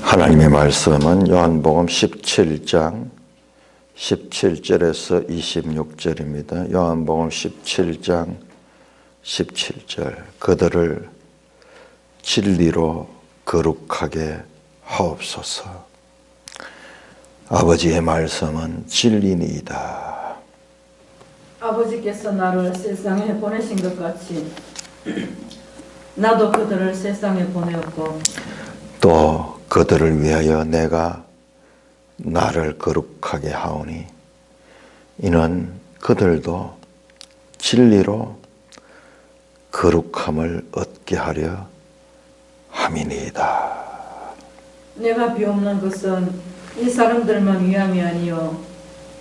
하나님의 말씀은 요한복음 17장 17절에서 26절입니다. 요한복음 17장 17절 그들을 진리로 거룩하게 하옵소서. 아버지의 말씀은 진리니이다. 아버지께서 나를 세상에 보내신 것 같이 나도 그들을 세상에 보내었고 또 그들을 위하여 내가 나를 거룩하게 하오니 이는 그들도 진리로 거룩함을 얻게 하려 함이니이다. 내가 비옵는 것은 이 사람들만 위함이 아니요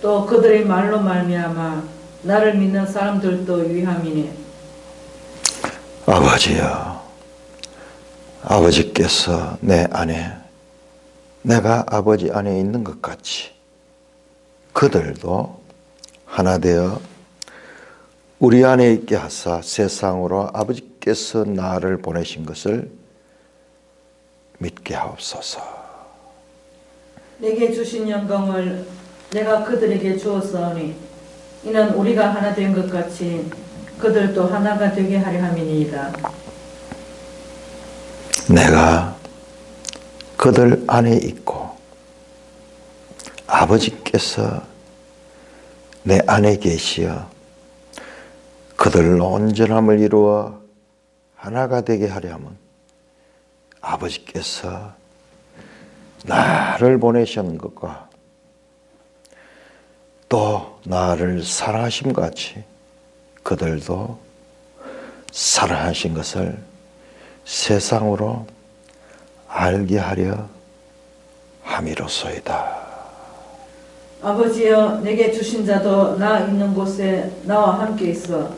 또 그들의 말로 말미암아 나를 믿는 사람들도 위함이니. 아버지여, 아버지께서 내 안에 내가 아버지 안에 있는 것 같이 그들도 하나 되어 우리 안에 있게 하사 세상으로 아버지께서 나를 보내신 것을 믿게 하옵소서. 내게 주신 영광을 내가 그들에게 주었사오니 이는 우리가 하나 된 것 같이 그들도 하나가 되게 하려 함이니이다. 내가 그들 안에 있고 아버지께서 내 안에 계시어 그들 온전함을 이루어 하나가 되게 하려면 아버지께서 나를 보내신 것과 또 나를 사랑하심 같이 그들도 사랑하신 것을 세상으로 알게 하려 함이로소이다. 아버지여, 내게 주신 자도 나 있는 곳에 나와 함께 있어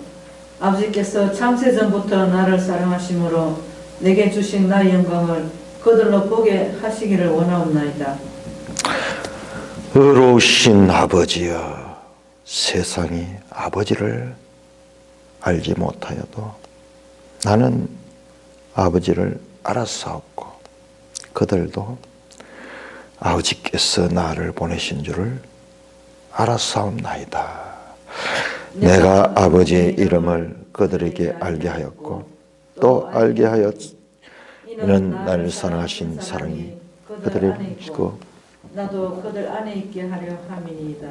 아버지께서 창세전부터 나를 사랑하심으로 내게 주신 나의 영광을 그들로 보게 하시기를 원하옵나이다. 의로우신 아버지여, 세상이 아버지를 알지 못하여도 나는 아버지를 알았사옵고 그들도 아버지께서 나를 보내신 줄을 알았사옵나이다. 내가 아버지의 이름을 그들에게 알게 하였고 또 알게 하였 이는 나를 사랑하신 사랑이 그들의 있고 나도 그들 안에 있게 하려 함이니이다.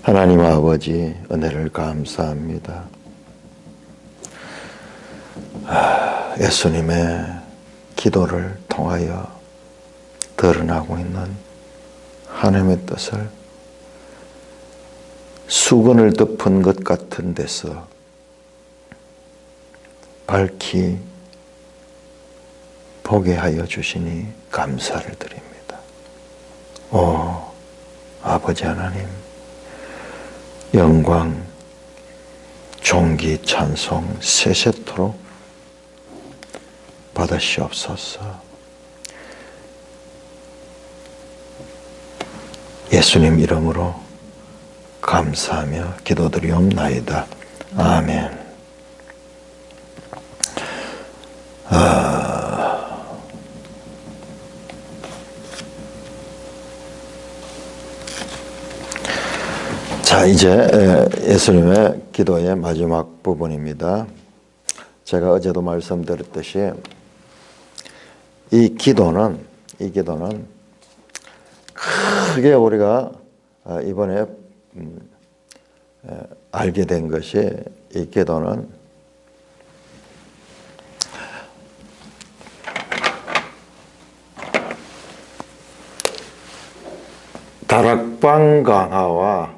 하나님 아버지 은혜를 감사합니다. 예수님의 기도를 통하여 드러나고 있는 하나님의 뜻을 수건을 덮은 것 같은 데서 밝히 보게 하여 주시니 감사를 드립니다. 오 아버지 하나님, 영광, 존귀, 찬송 세세토록 받으시옵소서. 예수님 이름으로 감사하며 기도드리옵나이다. 아멘. 자, 이제 예수님의 기도의 마지막 부분입니다. 제가 어제도 말씀드렸듯이 이 기도는 크게 우리가 이번에 알게 된 것이 이 기도는 다락방 강화와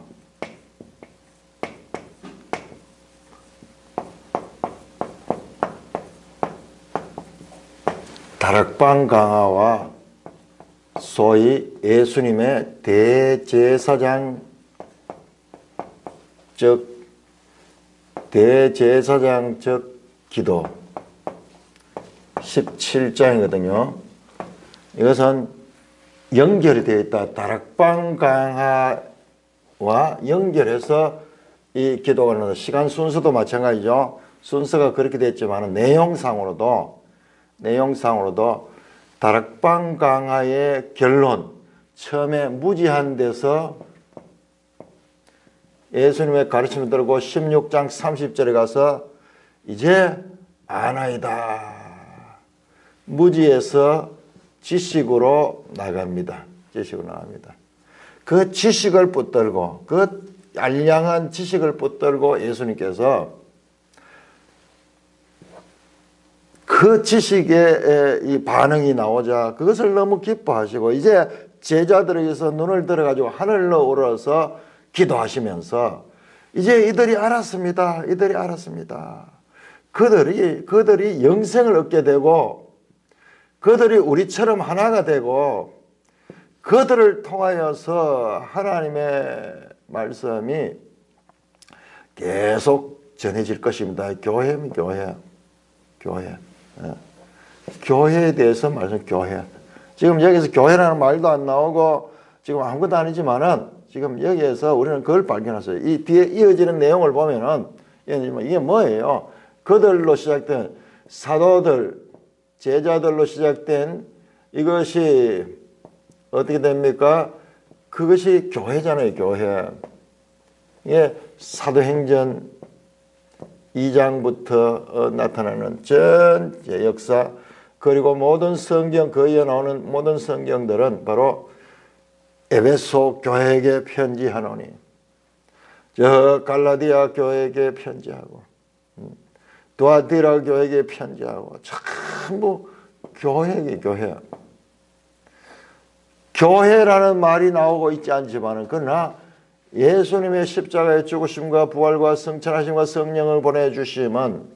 소위 예수님의 대제사장적 기도 17장이거든요. 이것은 연결이 되어 있다. 다락방 강화와 연결해서 이 기도가 나온다. 시간 순서도 마찬가지죠. 순서가 그렇게 됐지만 내용상으로도 내용상으로도 다락방 강화의 결론, 처음에 무지한 데서 예수님의 가르침을 들고 16장 30절에 가서 이제 아나이다. 무지에서 지식으로 나갑니다. 지식으로 나갑니다. 그 지식을 붙들고, 그 알량한 지식을 붙들고 예수님께서 그 지식의 이 반응이 나오자 그것을 너무 기뻐하시고 이제 제자들에게서 눈을 들어가지고 하늘로 올라서 기도하시면서 이제 이들이 알았습니다. 이들이 알았습니다. 그들이 영생을 얻게 되고 그들이 우리처럼 하나가 되고 그들을 통하여서 하나님의 말씀이 계속 전해질 것입니다. 교회는 교회. 교회에 대해서 말씀 교회. 지금 여기서 교회라는 말도 안 나오고 지금 아무것도 아니지만은 지금 여기에서 우리는 그걸 발견했어요. 이 뒤에 이어지는 내용을 보면은 이게 뭐예요? 그들로 시작된 사도들, 제자들로 시작된 이것이 어떻게 됩니까? 그것이 교회잖아요, 교회. 이게 사도행전 2장부터 나타나는 전체 역사, 그리고 모든 성경, 거기에 나오는 모든 성경들은 바로 에베소 교회에게 편지하노니, 저 갈라디아 교회에게 편지하고, 두아디라 교회에게 편지하고, 전부 교회에게 교회. 교회라는 말이 나오고 있지 않지만은 그러나 예수님의 십자가의 죽으심과 부활과 성천하심과 성령을 보내주시면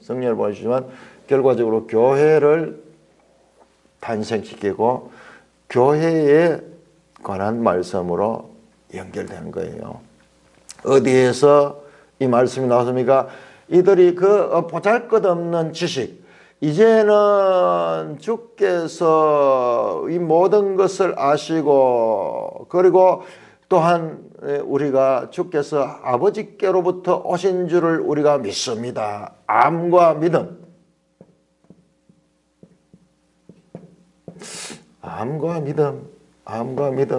결과적으로 교회를 탄생시키고 교회에 관한 말씀으로 연결되는 거예요. 어디에서 이 말씀이 나왔습니까? 이들이 그 보잘것없는 지식, 이제는 주께서 이 모든 것을 아시고 그리고 또한 우리가 주께서 아버지께로부터 오신 줄을 우리가 믿습니다. 암과 믿음. 암과 믿음. 암과 믿음.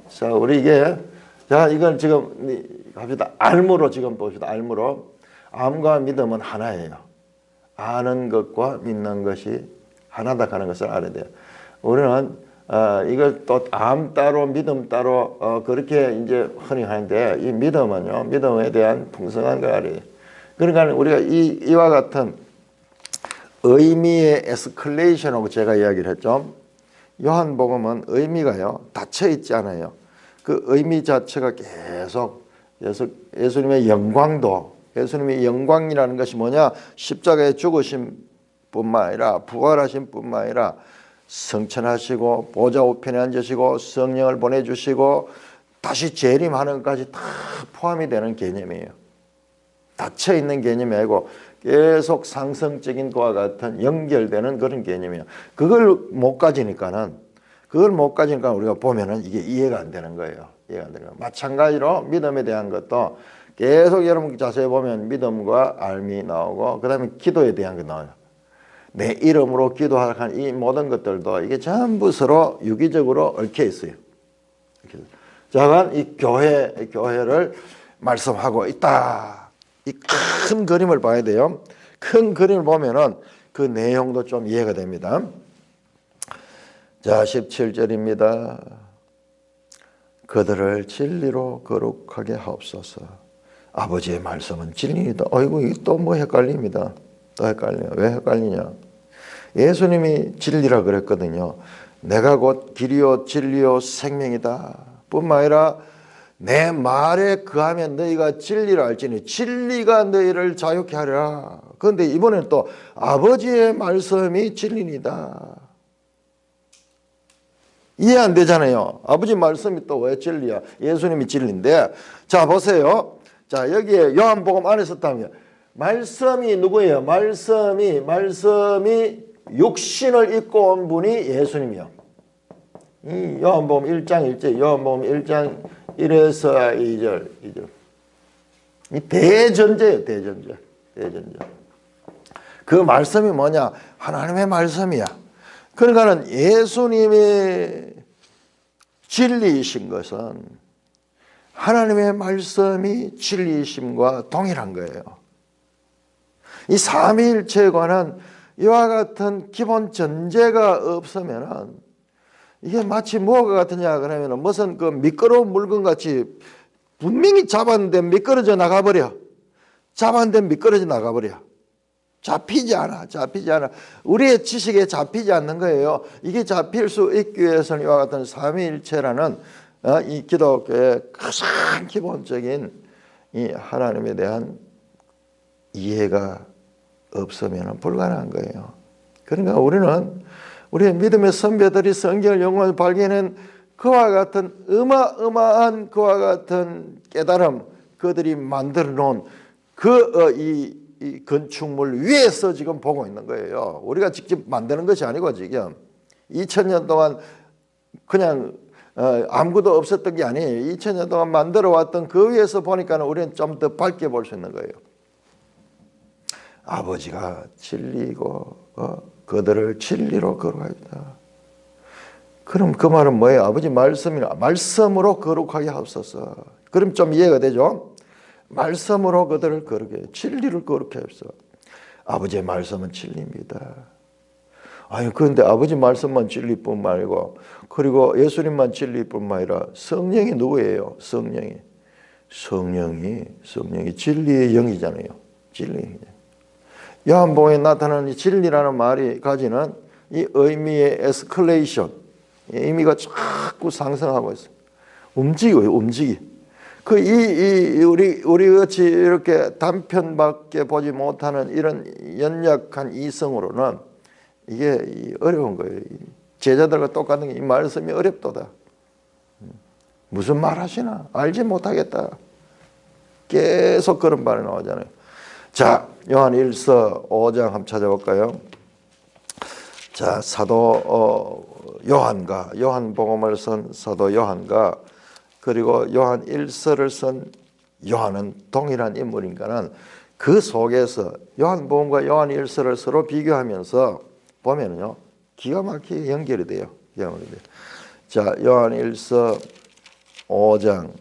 자, 우리 이건 지금 갑시다. 알무로 지금 봅시다. 알무로. 암과 믿음은 하나예요. 아는 것과 믿는 것이 하나다 하는 것을 알아야 돼요. 우리는 이걸 또 암 따로 믿음 따로 그렇게 이제 흔히 하는데 이 믿음은요, 믿음에 대한 풍성한 걸 알아야 돼요. 그러니까 우리가 이와 같은 의미의 에스컬레이션하고 제가 이야기를 했죠. 요한복음은 의미가요 닫혀 있지 않아요. 그 의미 자체가 계속 예수님의 영광도, 예수님의 영광이라는 것이 뭐냐? 십자가에 죽으신 뿐만 아니라 부활하신 뿐만 아니라 성천하시고 보좌 우편에 앉으시고 성령을 보내주시고 다시 재림하는 것까지 다 포함이 되는 개념이에요. 닫혀있는 개념이 아니고 계속 상승적인 것과 같은 연결되는 그런 개념이에요. 그걸 못 가지니까 우리가 보면은 이게 이해가 안 되는 거예요. 이해가 안 되는 거예요. 마찬가지로 믿음에 대한 것도 계속 여러분 자세히 보면 믿음과 알미 나오고 그 다음에 기도에 대한 게 나와요. 내 이름으로 기도하는 이 모든 것들도 이게 전부 서로 유기적으로 얽혀 있어요. 자, 이 교회를 말씀하고 있다. 이 큰 그림을 봐야 돼요. 큰 그림을 보면은 그 내용도 좀 이해가 됩니다. 자, 17절입니다. 그들을 진리로 거룩하게 하옵소서. 아버지의 말씀은 진리이다. 어이구, 이게 또 뭐 헷갈립니다. 또 헷갈려요. 왜 헷갈리냐? 예수님이 진리라 그랬거든요. 내가 곧 길이요 진리요 생명이다. 뿐만 아니라 내 말에 거하면 너희가 진리를 알지니 진리가 너희를 자유케 하리라. 그런데 이번에는 또 아버지의 말씀이 진리니다. 이해 안 되잖아요. 아버지 말씀이 또 왜 진리야? 예수님이 진리인데. 자, 보세요. 자, 여기에 요한복음 안에 썼다면 말씀이 누구예요? 말씀이 육신을 입고 온 분이 예수님이요. 이 요한복음 1장 1절, 요한복음 1장 1에서 2절. 이 대전제예요, 대전제. 그 말씀이 뭐냐? 하나님의 말씀이야. 그러니까는 예수님의 진리이신 것은 하나님의 말씀이 진리이심과 동일한 거예요. 이 삼위일체에 관한 이와 같은 기본 전제가 없으면은 이게 마치 뭐가 같으냐 그러면은 무슨 그 미끄러운 물건 같이 분명히 잡았는데 미끄러져 나가버려. 잡았는데 미끄러져 나가버려. 잡히지 않아. 우리의 지식에 잡히지 않는 거예요. 이게 잡힐 수 있기 위해서는 이와 같은 삼위일체라는 이 기독교의 가장 기본적인 이 하나님에 대한 이해가 없으면 불가능한 거예요. 그러니까 우리는 우리의 믿음의 선배들이 성경을 영원히 발견한 그와 같은 어마어마한 그와 같은 깨달음, 그들이 만들어 놓은 이 건축물 위에서 지금 보고 있는 거예요. 우리가 직접 만드는 것이 아니고 지금 2000년 동안 그냥 아무것도 없었던 게 아니에요. 2000년 동안 만들어 왔던 그 위에서 보니까 우리는 좀 더 밝게 볼 수 있는 거예요. 아버지가 진리고 그들을 진리로 거룩하다. 그럼 그 말은 뭐예요? 아버지 말씀으로 거룩하게 하옵소서. 그럼 좀 이해가 되죠? 말씀으로 그들을 거룩해, 진리를 거룩해 하옵소서. 아버지의 말씀은 진리입니다. 아니 그런데 아버지 말씀만 진리뿐만 아니고 그리고 예수님만 진리뿐만 아니라 성령이 누구예요? 성령이 진리의 영이잖아요. 진리의 영. 요한복음에 나타나는 이 진리라는 말이 가지는 이 의미의 에스컬레이션, 의미가 자꾸 상승하고 있어요. 움직이. 우리 같이 이렇게 단편밖에 보지 못하는 이런 연약한 이성으로는 이게 어려운 거예요. 제자들과 똑같은 게 이 말씀이 어렵도다. 무슨 말 하시나? 알지 못하겠다. 계속 그런 말이 나오잖아요. 자, 요한 1서 5장 한번 찾아볼까요? 자, 사도 요한복음을 쓴 사도 요한과 그리고 요한 1서를 쓴 요한은 동일한 인물인가는 그 속에서 요한복음과 요한 1서를 서로 비교하면서 보면요 기가 막히게 연결이 돼요. 자, 요한 1서 5장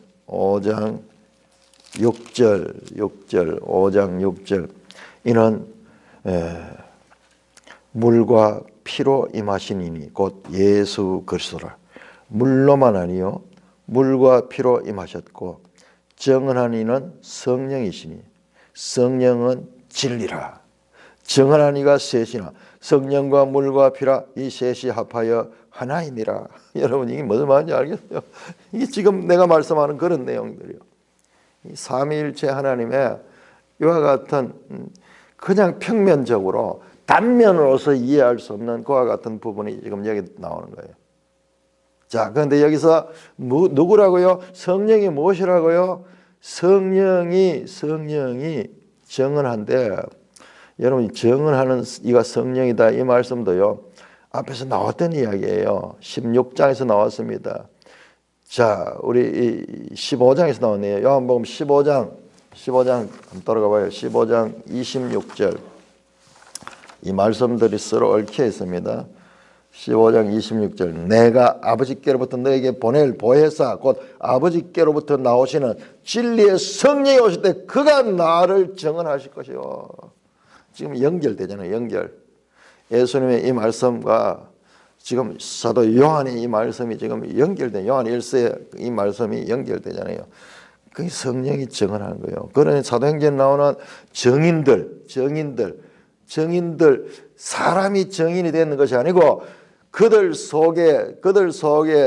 6절 이는 물과 피로 임하신 이니 곧 예수 그리스도라. 물로만 아니요 물과 피로 임하셨고 정언한 이는 성령이시니 성령은 진리라. 정언한 이가 셋이나 성령과 물과 피라 이 셋이 합하여 하나이니라. 여러분 이게 무슨 말인지 알겠어요? 이게 지금 내가 말씀하는 그런 내용들이요. 이 삼위일체 하나님의 이와 같은 그냥 평면적으로 단면으로서 이해할 수 없는 그와 같은 부분이 지금 여기 나오는 거예요. 자, 그런데 여기서 누구라고요? 성령이 무엇이라고요? 성령이 정언한데 여러분 정언하는 이가 성령이다 이 말씀도요 앞에서 나왔던 이야기예요. 16장에서 나왔습니다. 자, 우리 15장에서 나오네요. 요한복음 15장 한번 따라가 봐요. 15장 26절 이 말씀들이 서로 얽혀 있습니다. 15장 26절 내가 아버지께로부터 너에게 보낼 보혜사 곧 아버지께로부터 나오시는 진리의 성령이 오실 때 그가 나를 정언하실 것이요. 지금 연결되잖아요. 연결. 예수님의 이 말씀과 지금 사도 요한의 이 말씀이 지금 연결돼. 요한 1서의 이 말씀이 연결되잖아요. 그게 성령이 정언하는 거예요. 그러니 사도행전에 나오는 정인들 사람이 정인이 되는 것이 아니고 그들 속에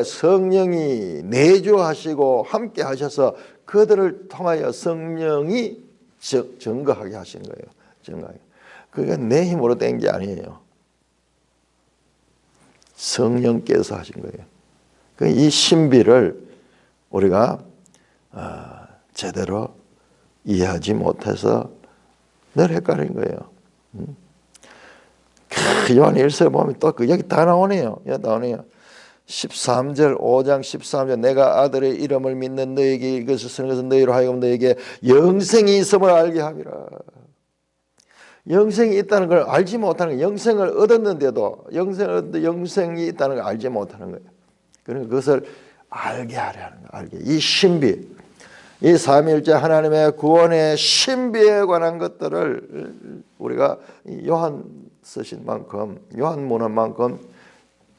성령이 내주하시고 함께 하셔서 그들을 통하여 성령이 증거하게 하신 거예요. 증거하게. 그게 내 힘으로 된 게 아니에요. 성령께서 하신 거예요. 이 신비를 우리가 제대로 이해하지 못해서 늘 헷갈린 거예요. 요한 1서에 보면 또 여기 다 나오네요. 13절 5장 13절 내가 아들의 이름을 믿는 너에게 이것을 쓰는 것은 너희로 하여금 너에게 영생이 있음을 알게 함이라. 영생이 있다는 걸 알지 못하는 거예요. 영생을 얻었는데도 영생이 있다는 걸 알지 못하는 거예요. 그러니까 그것을 알게 하려는 거예요. 알게. 이 신비, 이 삼위일체 하나님의 구원의 신비에 관한 것들을 우리가 요한 쓰신 만큼, 요한 문헌만큼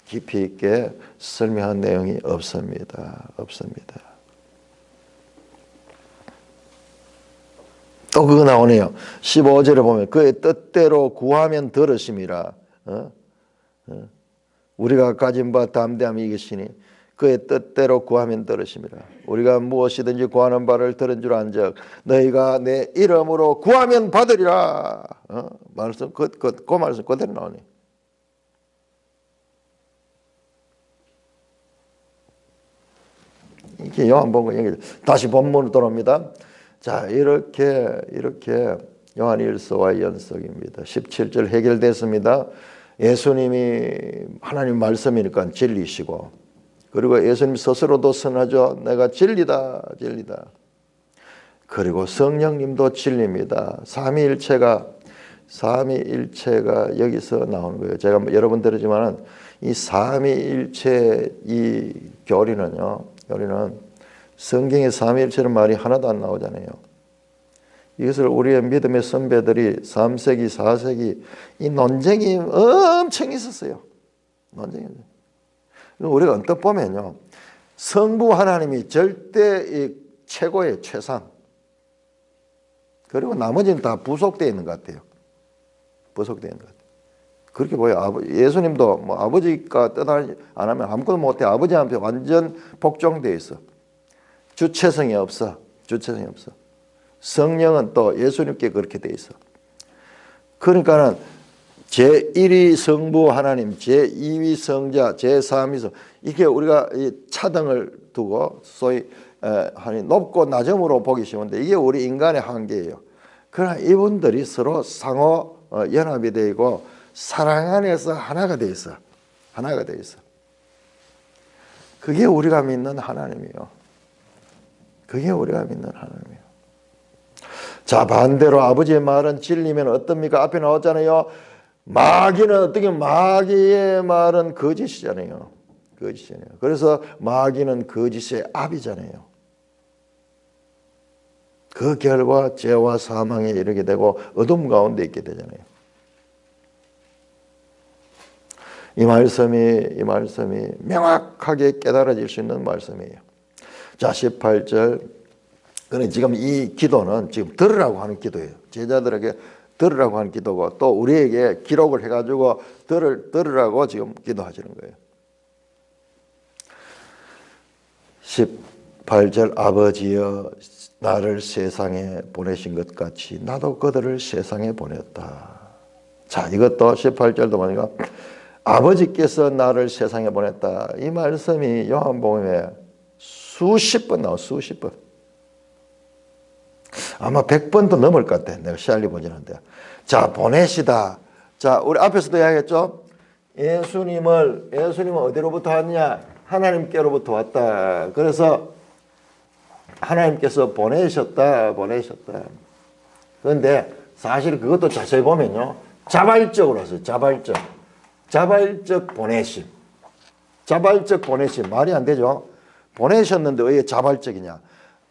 깊이 있게 설명한 내용이 없습니다. 없습니다. 또 그거 나오네요. 15절에 보면 그의 뜻대로 구하면 들으심이라. 우리가 가진 바 담대함이 이것이니 그의 뜻대로 구하면 들으심이라. 우리가 무엇이든지 구하는 바를 들은 줄 안즉 너희가 내 이름으로 구하면 받으리라. 말씀 그 말씀 그대로 나오네. 이게 요한복음 얘기. 다시 본문으로 돌아옵니다. 자, 이렇게 요한일서와의 연속입니다. 17절 해결됐습니다. 예수님이 하나님 말씀이니까 진리시고, 그리고 예수님 스스로도 선하죠. 내가 진리다. 그리고 성령님도 진리입니다. 삼위일체가 여기서 나오는 거예요. 제가 여러 번 들었지만 이 삼위일체 이 교리는 성경에 삼위일체는 말이 하나도 안 나오잖아요. 이것을 우리의 믿음의 선배들이 3세기, 4세기 이 논쟁이 엄청 있었어요. 논쟁이. 우리가 언뜻 보면요, 성부 하나님이 절대 최고의 최상. 그리고 나머지는 다 부속되어 있는 것 같아요. 부속되어 있는 것 같아요. 그렇게 보여요. 예수님도 뭐 아버지가 뜻 안 하면 아무것도 못해. 아버지한테 완전 복종되어 있어. 주체성이 없어. 성령은 또 예수님께 그렇게 되어 있어. 그러니까는 제1위 성부 하나님, 제2위 성자, 제3위 성, 이게 우리가 이 차등을 두고 소위 높고 낮음으로 보기 쉬운데 이게 우리 인간의 한계예요. 그러나 이분들이 서로 상호 연합이 되고 사랑 안에서 하나가 돼 있어. 그게 우리가 믿는 하나님이에요. 자, 반대로 아버지의 말은 진리면 어떻습니까? 앞에 나왔잖아요. 마귀는 어떻게, 마귀의 말은 거짓이잖아요. 그래서 마귀는 거짓의 압이잖아요. 그 결과 죄와 사망에 이르게 되고 어둠 가운데 있게 되잖아요. 이 말씀이 명확하게 깨달아질 수 있는 말씀이에요. 자, 18절. 그런데 지금 이 기도는 지금 들으라고 하는 기도예요. 제자들에게 들으라고 하는 기도고 또 우리에게 기록을 해가지고 들으라고 지금 기도하시는 거예요. 18절. 아버지여 나를 세상에 보내신 것 같이 나도 그들을 세상에 보냈다. 자, 이것도 18절도 보니까 아버지께서 나를 세상에 보냈다. 이 말씀이 요한복음에 수십 번 나와. 아마 100번도 넘을 것 같아. 내가 시알리 보지는데. 자, 보내시다. 자, 우리 앞에서도 이야기했죠. 예수님은 어디로부터 왔냐? 하나님께로부터 왔다. 그래서 하나님께서 보내셨다. 그런데 사실 그것도 자세히 보면요, 자발적으로 왔어요. 자발적 보내심. 말이 안 되죠. 보내셨는데 왜 자발적이냐?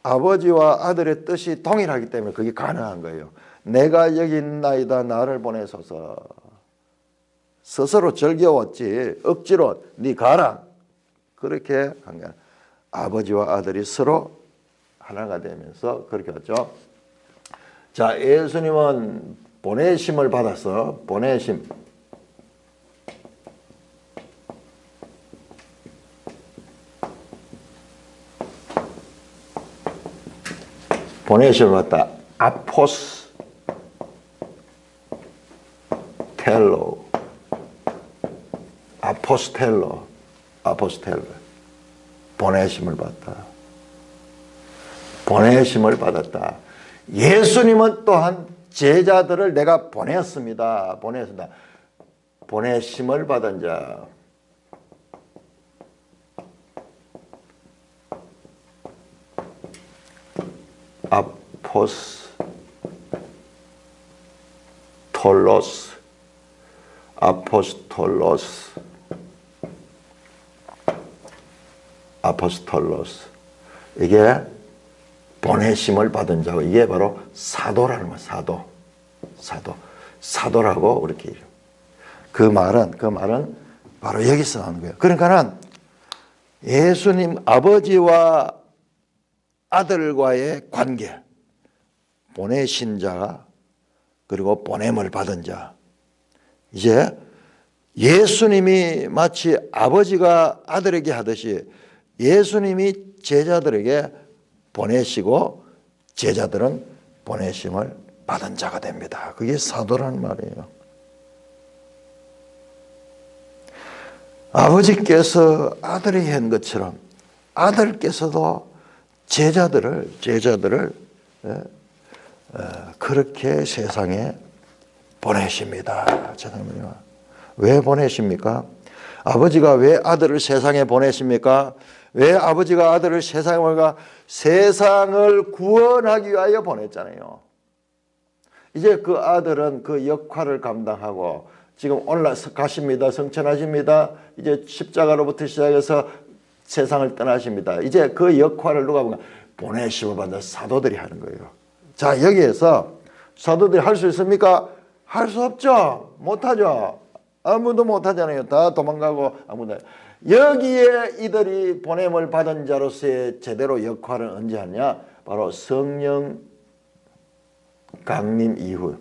아버지와 아들의 뜻이 동일하기 때문에 그게 가능한 거예요. 내가 여기 있나이다 나를 보내소서. 스스로 즐겨왔지 억지로 네 가라 그렇게 한 거야. 아버지와 아들이 서로 하나가 되면서 그렇게 왔죠. 자, 예수님은 보내심을 받아서 보내심을 받다. 아포스텔로 보내심을 받았다. 예수님은 또한 제자들을 내가 보냈습니다. 보내심을 받은 자. 아포스톨로스, 아포스톨로스, 아포스톨로스. 이게 보내심을 받은 자고, 이게 바로 사도라는 거예요. 사도라고 이렇게. 그 말은 바로 여기서 나오는 거예요. 그러니까는 예수님 아버지와 아들과의 관계, 보내신 자 그리고 보냄을 받은 자. 이제 예수님이 마치 아버지가 아들에게 하듯이 예수님이 제자들에게 보내시고 제자들은 보내심을 받은 자가 됩니다. 그게 사도라는 말이에요. 아버지께서 아들에게 한 것처럼 아들께서도 제자들을 그렇게 세상에 보내십니다. 왜 보내십니까? 아버지가 왜 아들을 세상에 보내십니까? 왜 아버지가 아들을 세상에 보내가? 세상을 구원하기 위하여 보냈잖아요. 이제 그 아들은 그 역할을 감당하고 지금 올라가십니다. 성천하십니다. 이제 십자가로부터 시작해서 세상을 떠나십니다. 이제 그 역할을 누가 보면 보내심을 받는 사도들이 하는 거예요. 자, 여기에서 사도들이 할 수 있습니까? 할 수 없죠. 못하죠. 아무도 못하잖아요. 다 도망가고 아무도. 여기에 이들이 보냄을 받은 자로서의 제대로 역할을 언제 하냐? 바로 성령 강림 이후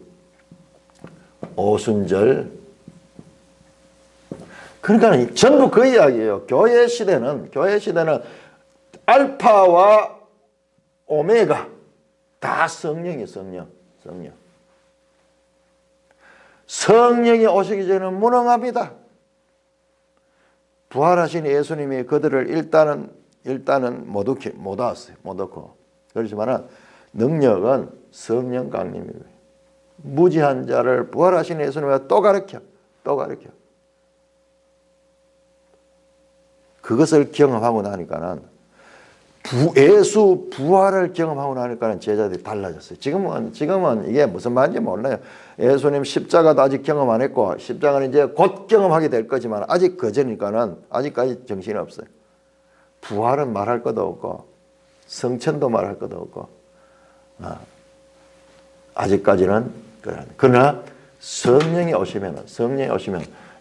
오순절. 그러니까 전부 그 이야기예요. 교회 시대는 알파와 오메가 다 성령이에요. 성령이 오시기 전에는 무능합니다. 부활하신 예수님이 그들을 일단은 못 왔어요. 못 얻고. 그렇지만은 능력은 성령 강림이에요. 무지한 자를 부활하신 예수님이 또 가르쳐. 그것을 경험하고 나니까는 예수 부활을 경험하고 나니까는 제자들이 달라졌어요. 지금은 이게 무슨 말인지 몰라요. 예수님 십자가도 아직 경험 안 했고 십자가는 이제 곧 경험하게 될 거지만 아직 그전이니까는 아직까지 정신이 없어요. 부활은 말할 것도 없고 성천도 말할 것도 없고 아직까지는 그러나 성령이 오시면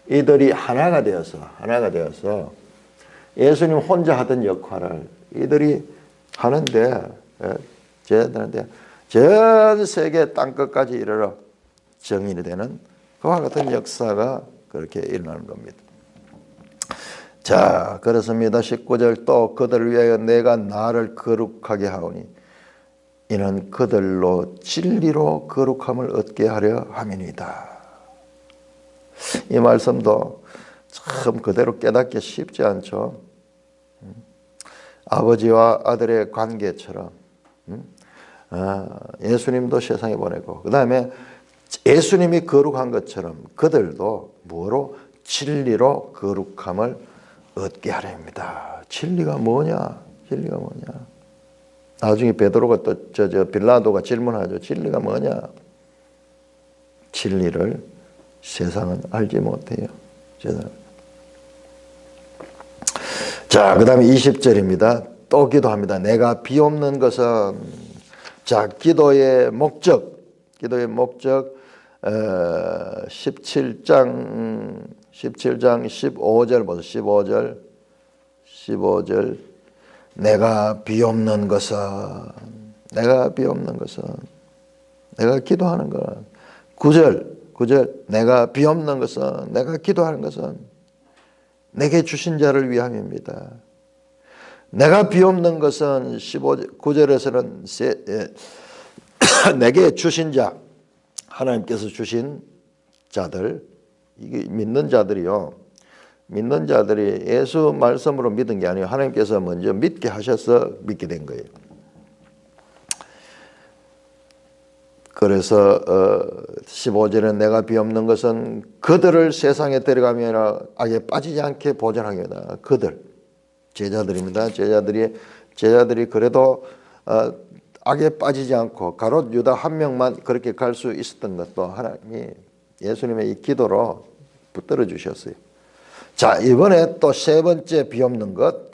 이들이 하나가 되어서 예수님 혼자 하던 역할을 이들이 하는데 제자들한테 전 세계 땅끝까지 이르러 정인이 되는 그와 같은 역사가 그렇게 일어나는 겁니다. 자, 그렇습니다. 19절 또 그들을 위하여 내가 나를 거룩하게 하오니 이는 그들로 진리로 거룩함을 얻게 하려 함이니이다. 이 말씀도 참 그대로 깨닫기 쉽지 않죠. 아버지와 아들의 관계처럼 예수님도 세상에 보내고 그 다음에 예수님이 거룩한 것처럼 그들도 뭐로? 진리로 거룩함을 얻게 하려 합니다. 진리가 뭐냐? 나중에 베드로가 또 빌라도가 질문하죠. 진리가 뭐냐? 진리를 세상은 알지 못해요. 자, 그 다음에 20절입니다. 또 기도합니다. 내가 비옵는 것은, 자, 기도의 목적 17장 15절 보세요. 15절 내가 비옵는 것은 내가 기도하는 것. 9절 내가 비옵는 것은 내가 기도하는 것은 내게 주신 자를 위함입니다. 내가 비옵는 것은 9절에서는 내게 주신 자, 하나님께서 주신 자들, 이게 믿는 자들이요. 믿는 자들이 예수 말씀으로 믿은 게 아니에요. 하나님께서 먼저 믿게 하셔서 믿게 된 거예요. 그래서 15절에 내가 비옵는 것은 그들을 세상에 데려가며 악에 빠지지 않게 보존하게 합니다. 그들 제자들입니다. 제자들이 그래도 악에 빠지지 않고 가롯 유다 한 명만 그렇게 갈 수 있었던 것도 하나님이 예수님의 이 기도로 붙들어 주셨어요. 자, 이번에 또 세 번째 비옵는 것.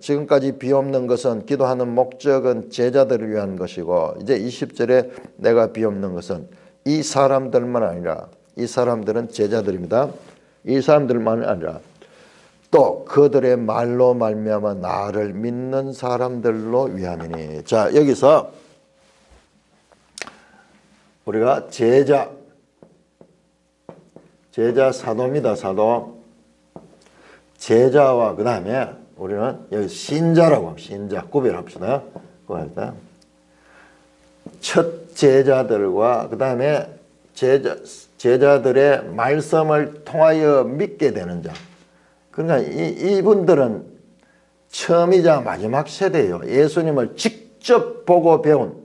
지금까지 비옵는 것은 기도하는 목적은 제자들을 위한 것이고, 이제 20절에 내가 비옵는 것은 이 사람들만 아니라, 이 사람들은 제자들입니다. 이 사람들만 아니라 또 그들의 말로 말미암아 나를 믿는 사람들로 위함이니. 자, 여기서 우리가 제자 사도입니다. 사도. 제자와 그 다음에 우리는 여기 신자라고 합니다. 신자 구별합시다. 첫 제자들과 그 다음에 제자들의 말씀을 통하여 믿게 되는 자. 그러니까 이분들은 처음이자 마지막 세대예요. 예수님을 직접 보고 배운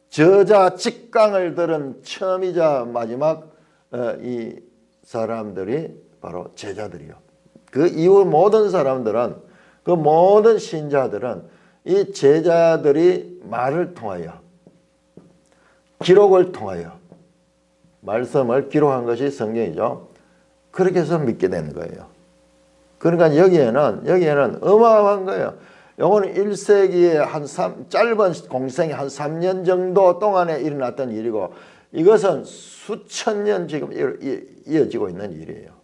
저자 직강을 들은 처음이자 마지막 이 사람들이 바로 제자들이요. 그 이후 모든 사람들은, 그 모든 신자들은 이 제자들이 말을 통하여, 기록을 통하여, 말씀을 기록한 것이 성경이죠. 그렇게 해서 믿게 되는 거예요. 그러니까 여기에는 어마어마한 거예요. 요거는 1세기에 짧은 공생이 한 3년 정도 동안에 일어났던 일이고, 이것은 수천 년 지금 이어지고 있는 일이에요.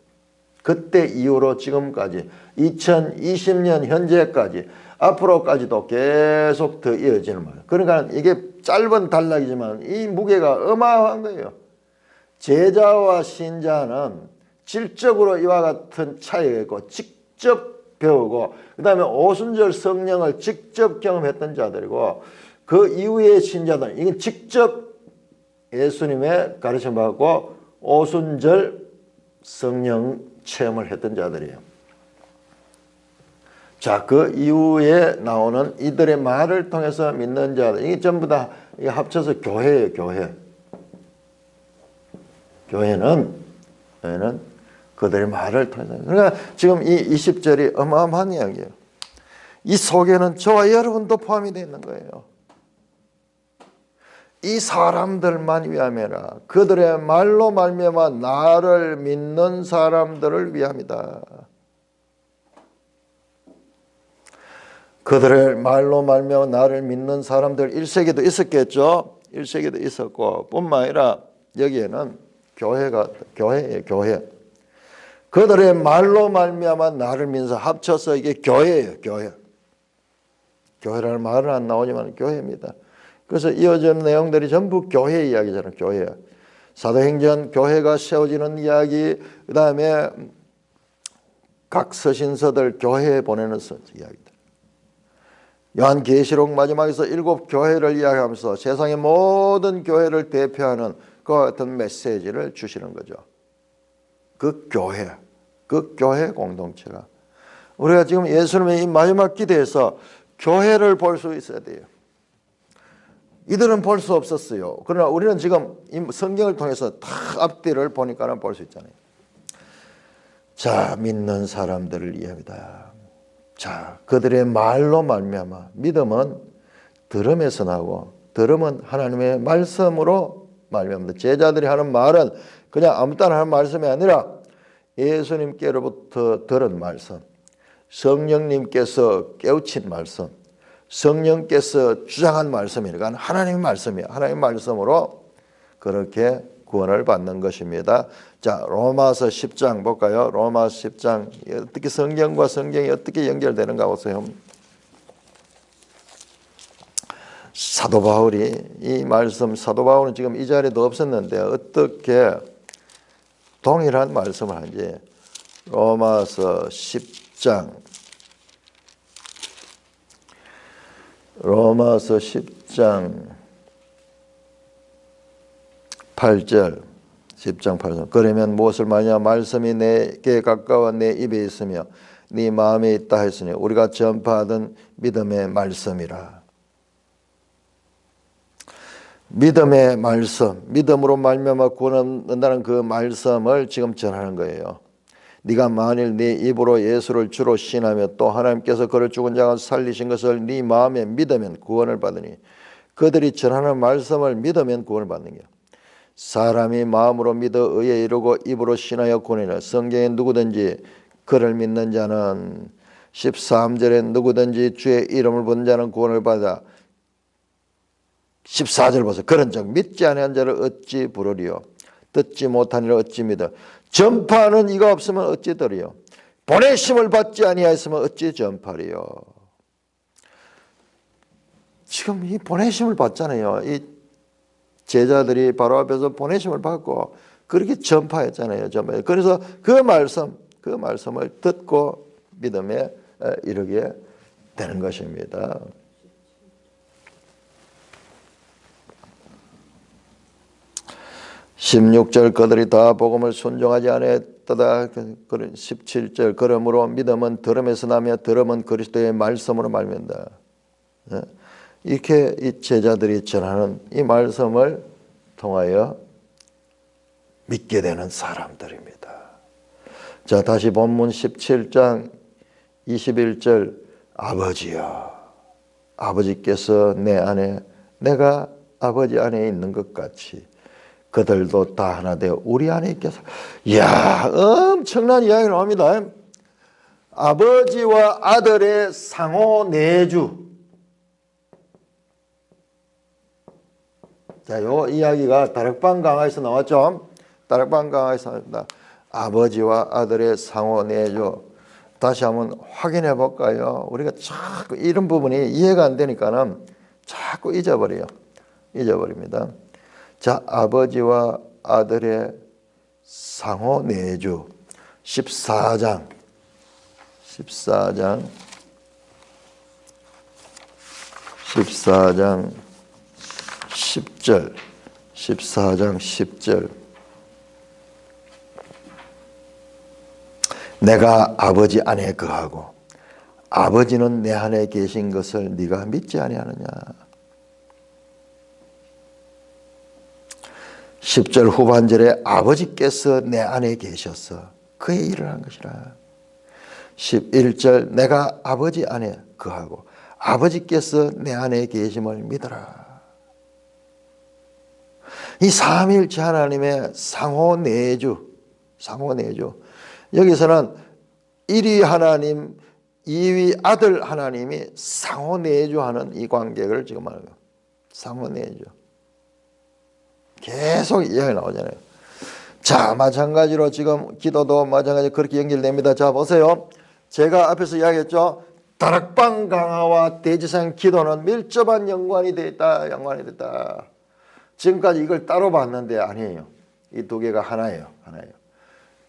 그때 이후로 지금까지 2020년 현재까지 앞으로까지도 계속 더 이어지는 말이에요. 그러니까 이게 짧은 단락이지만 이 무게가 어마어마한 거예요. 제자와 신자는 질적으로 이와 같은 차이가 있고 직접 배우고, 그 다음에 오순절 성령을 직접 경험했던 자들이고, 그 이후의 신자들은 이건 직접 예수님의 가르침 받고 오순절 성령 체험을 했던 자들이에요. 자, 그 이후에 나오는 이들의 말을 통해서 믿는 자들, 이게 전부 다 이게 합쳐서 교회예요. 교회는 그들의 말을 통해서. 그러니까 지금 이 20절이 어마어마한 이야기예요. 이 속에는 저와 여러분도 포함이 되어 있는 거예요. 이 사람들만 위함이라. 그들의 말로 말미암아 나를 믿는 사람들을 위함이다. 그들의 말로 말미암아 나를 믿는 사람들, 1세기도 있었겠죠. 1세기도 있었고, 뿐만 아니라 여기에는 교회예요. 교회. 그들의 말로 말미암아 나를 믿는 사람, 합쳐서 이게 교회예요. 교회라는 말은 안 나오지만 교회입니다. 그래서 이어지는 내용들이 전부 교회 이야기잖아요. 교회. 사도행전 교회가 세워지는 이야기, 그 다음에 각 서신서들 교회에 보내는 이야기들. 요한계시록 마지막에서 7 교회를 이야기하면서 세상의 모든 교회를 대표하는 그와 같은 메시지를 주시는 거죠. 그 교회 공동체가. 우리가 지금 예수님의 이 마지막 기대에서 교회를 볼 수 있어야 돼요. 이들은 볼 수 없었어요. 그러나 우리는 지금 이 성경을 통해서 다 앞뒤를 보니까 볼 수 있잖아요. 자, 믿는 사람들을 위함이다. 자, 그들의 말로 말미암아. 믿음은 들음에서 나고, 들음은 하나님의 말씀으로 말미암다. 제자들이 하는 말은 그냥 아무 때나 하는 말씀이 아니라 예수님께로부터 들은 말씀, 성령님께서 깨우친 말씀, 성령께서 주장한 말씀이니까 하나님의 말씀이에요. 하나님의 말씀으로 그렇게 구원을 받는 것입니다. 자, 로마서 10장 볼까요? 로마서 10장 어떻게 성경과 성경이 어떻게 연결되는가 보세요. 사도 바울이 이 말씀, 사도 바울은 지금 이 자리에도 없었는데 어떻게 동일한 말씀을 하는지. 로마서 10장 8절 10장 8절. 그러면 무엇을 말하냐? 말씀이 내게 가까워 내 입에 있으며 네 마음에 있다 했으니 우리가 전파하던 믿음의 말씀이라. 믿음의 말씀, 믿음으로 말미암아 구원 얻는다는 그 말씀을 지금 전하는 거예요. 네가 만일 네 입으로 예수를 주로 신하며 또 하나님께서 그를 죽은 자가 살리신 것을 네 마음에 믿으면 구원을 받으니 그들이 전하는 말씀을 믿으면 구원을 받는 거야. 사람이 마음으로 믿어 의에 이르고 입으로 신하여 구원이라. 성경에 누구든지 그를 믿는 자는 13절에 누구든지 주의 이름을 부른 자는 구원을 받아. 14절 보세요. 그런즉 믿지 아니한 자를 어찌 부르리요. 듣지 못한 이를 어찌 믿어. 전파하는 이가 없으면 어찌 들으리요. 보내심을 받지 아니하였으면 어찌 전파리요. 지금 이 보내심을 받잖아요. 이 제자들이 바로 앞에서 보내심을 받고 그렇게 전파했잖아요. 그래서 그 말씀을 듣고 믿음에 이르게 되는 것입니다. 16절 그들이 다 복음을 순종하지 아니했다. 17절 그러므로 믿음은 들음에서 나며 들음은 그리스도의 말씀으로 말미암다. 이렇게 이 제자들이 전하는 이 말씀을 통하여 믿게 되는 사람들입니다. 자, 다시 본문 17장 21절 아버지여, 아버지께서 내 안에 내가 아버지 안에 있는 것 같이 그들도 다 하나 되어 우리 안에 있겠어. 이야, 엄청난 이야기가 나옵니다. 아버지와 아들의 상호 내주. 자, 요 이야기가 다락방 강화에서 나왔죠. 다락방 강화에서 나왔습니다. 아버지와 아들의 상호 내주. 다시 한번 확인해 볼까요? 우리가 자꾸 이런 부분이 이해가 안 되니까는 자꾸 잊어버립니다. 자, 아버지와 아들의 상호 내주 14장 10절 내가 아버지 안에 거하고 아버지는 내 안에 계신 것을 네가 믿지 아니하느냐. 10절 후반절에 아버지께서 내 안에 계셔서 그의 일을 한 것이라. 11절 내가 아버지 안에 거하고 아버지께서 내 안에 계심을 믿어라. 이 삼위일체 하나님의 상호 내주. 여기서는 1위 하나님, 2위 아들 하나님이 상호 내주하는 이 관계를 지금 말하는 거예요. 상호 내주. 계속 이야기 나오잖아요. 자, 마찬가지로 지금 기도도 마찬가지로 그렇게 연결됩니다. 자, 보세요. 제가 앞에서 이야기했죠. 다락방 강화와 대지상 기도는 밀접한 연관이 되어 있다. 지금까지 이걸 따로 봤는데 아니에요. 이 두 개가 하나예요.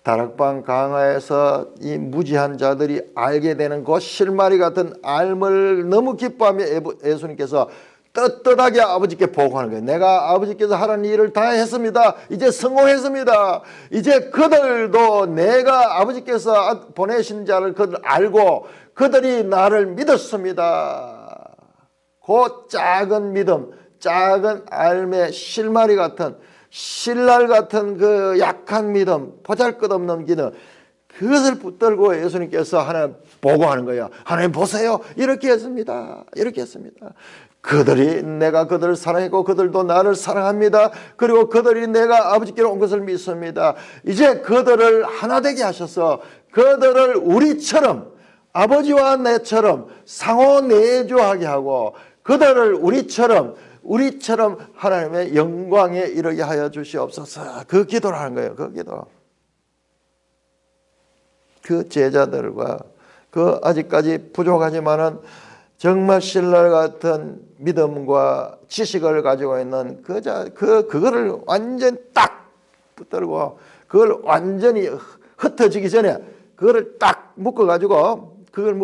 다락방 강화에서 이 무지한 자들이 알게 되는 그 실마리 같은 알을 너무 기뻐하며 예수님께서 떳떳하게 아버지께 보고하는 거예요. 내가 아버지께서 하라는 일을 다 했습니다. 이제 성공했습니다. 이제 그들도 내가 아버지께서 보내신 자를 그들 알고 그들이 나를 믿었습니다. 그 작은 믿음, 작은 알의 실마리 같은 신랄 같은 그 약한 믿음, 보잘것없는 믿음, 그것을 붙들고 예수님께서 하나님 보고하는 거예요. 하나님 보세요. 이렇게 했습니다. 그들이 내가 그들을 사랑했고 그들도 나를 사랑합니다. 그리고 그들이 내가 아버지께로 온 것을 믿습니다. 이제 그들을 하나 되게 하셔서 그들을 우리처럼 아버지와 내처럼 상호 내주하게 하고 그들을 우리처럼 하나님의 영광에 이르게 하여 주시옵소서. 그 기도를 하는 거예요. 그 기도. 그 제자들과 그 아직까지 부족하지만은 정말 신랄 같은 믿음과 지식을 가지고 있는 그거를 완전 딱 붙들고 그걸 완전히 흩어지기 전에 그거를 딱 묶어가지고 그걸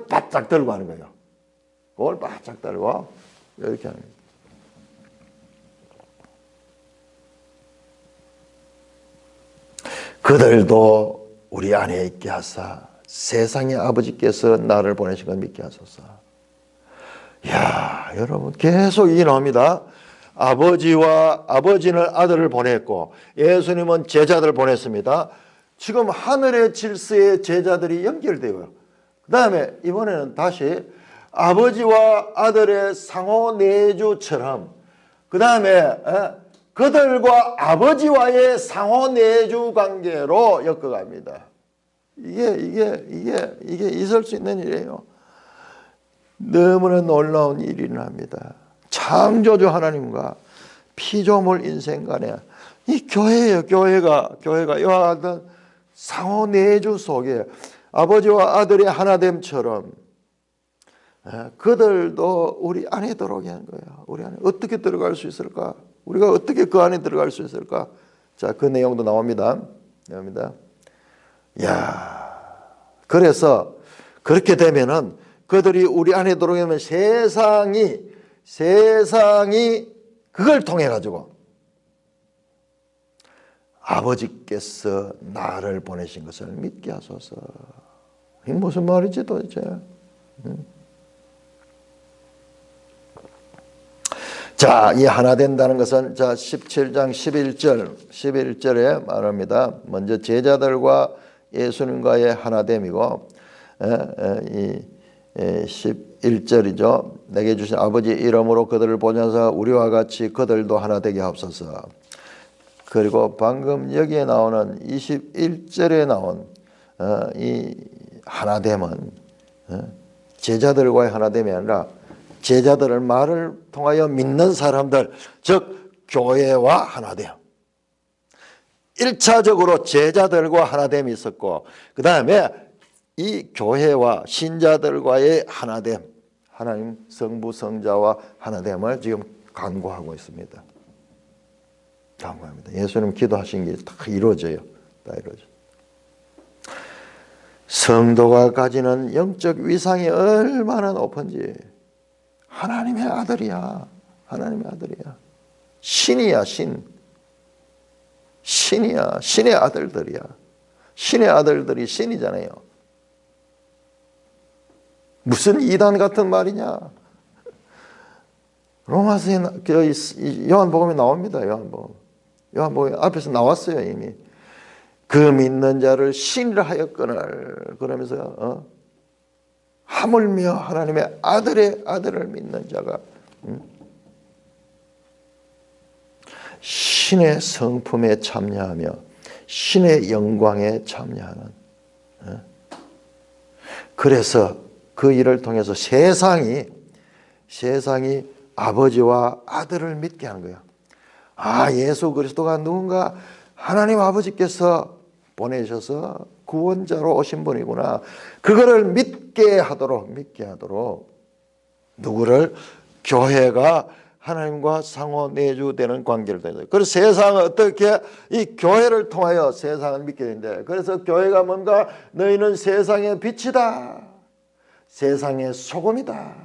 바짝 들고 하는 거예요. 그걸 바짝 들고 이렇게 하는 거예요. 그들도 우리 안에 있게 하사 세상의 아버지께서 나를 보내신 걸 믿게 하소서. 이야, 여러분 계속 이 나옵니다. 아버지는 아들을 보냈고 예수님은 제자들을 보냈습니다. 지금 하늘의 질서의 제자들이 연결되어요. 그 다음에 이번에는 다시 아버지와 아들의 상호 내주처럼 그 다음에 그들과 아버지와의 상호 내주 관계로 엮어갑니다. 이게 있을 수 있는 일이에요. 너무나 놀라운 일이 일어납니다. 창조주 하나님과 피조물 인생 간에 이 교회예요. 교회가 이와 같은 상호 내주 속에 아버지와 아들의 하나됨처럼 그들도 우리 안에 들어오게 한 거예요. 우리 안에 어떻게 들어갈 수 있을까? 우리가 어떻게 그 안에 들어갈 수 있을까? 자, 그 내용도 나옵니다. 야, 그래서 그렇게 되면은 그들이 우리 안에 들어오게 되면 세상이 그걸 통해 가지고 아버지께서 나를 보내신 것을 믿게 하소서. 이게 무슨 말이지 도대체? 자, 이 하나 된다는 것은 자 17장 11절에 말합니다. 먼저 제자들과 예수님과의 하나됨이고 이 11절이죠. 내게 주신 아버지 이름으로 그들을 보내사 우리와 같이 그들도 하나 되게 하옵소서. 그리고 방금 여기에 나오는 21절에 나온 이 하나됨은 제자들과의 하나됨이 아니라 제자들을 말을 통하여 믿는 사람들, 즉 교회와 하나됨. 1차적으로 제자들과 하나됨이 있었고 그 다음에 이 교회와 신자들과의 하나됨, 하나님 성부 성자와 하나됨을 지금 강구하고 있습니다. 강구합니다. 예수님 기도하신 게 다 이루어져요. 다 이루어져. 성도가 가지는 영적 위상이 얼마나 높은지. 하나님의 아들이야. 하나님의 아들이야. 신이야, 신. 신이야. 신의 아들들이야. 신의 아들들이 신이잖아요. 무슨 이단 같은 말이냐. 로마서에 요한복음에 나옵니다. 요한복음 앞에서 나왔어요. 이미. 그 믿는 자를 신이라 하였거늘 그러면서 하물며 하나님의 아들의 아들을 믿는 자가 신의 성품에 참여하며 신의 영광에 참여하는. 그래서 그 일을 통해서 세상이 아버지와 아들을 믿게 하는 거예요. 아, 예수 그리스도가 누군가 하나님 아버지께서 보내셔서 구원자로 오신 분이구나. 그거를 믿게 하도록 누구를? 교회가 하나님과 상호 내주되는 관계를 되는 거예요. 그래서 세상은 어떻게 이 교회를 통하여 세상을 믿게 되는데, 그래서 교회가 뭔가 너희는 세상의 빛이다. 세상의 소금이다.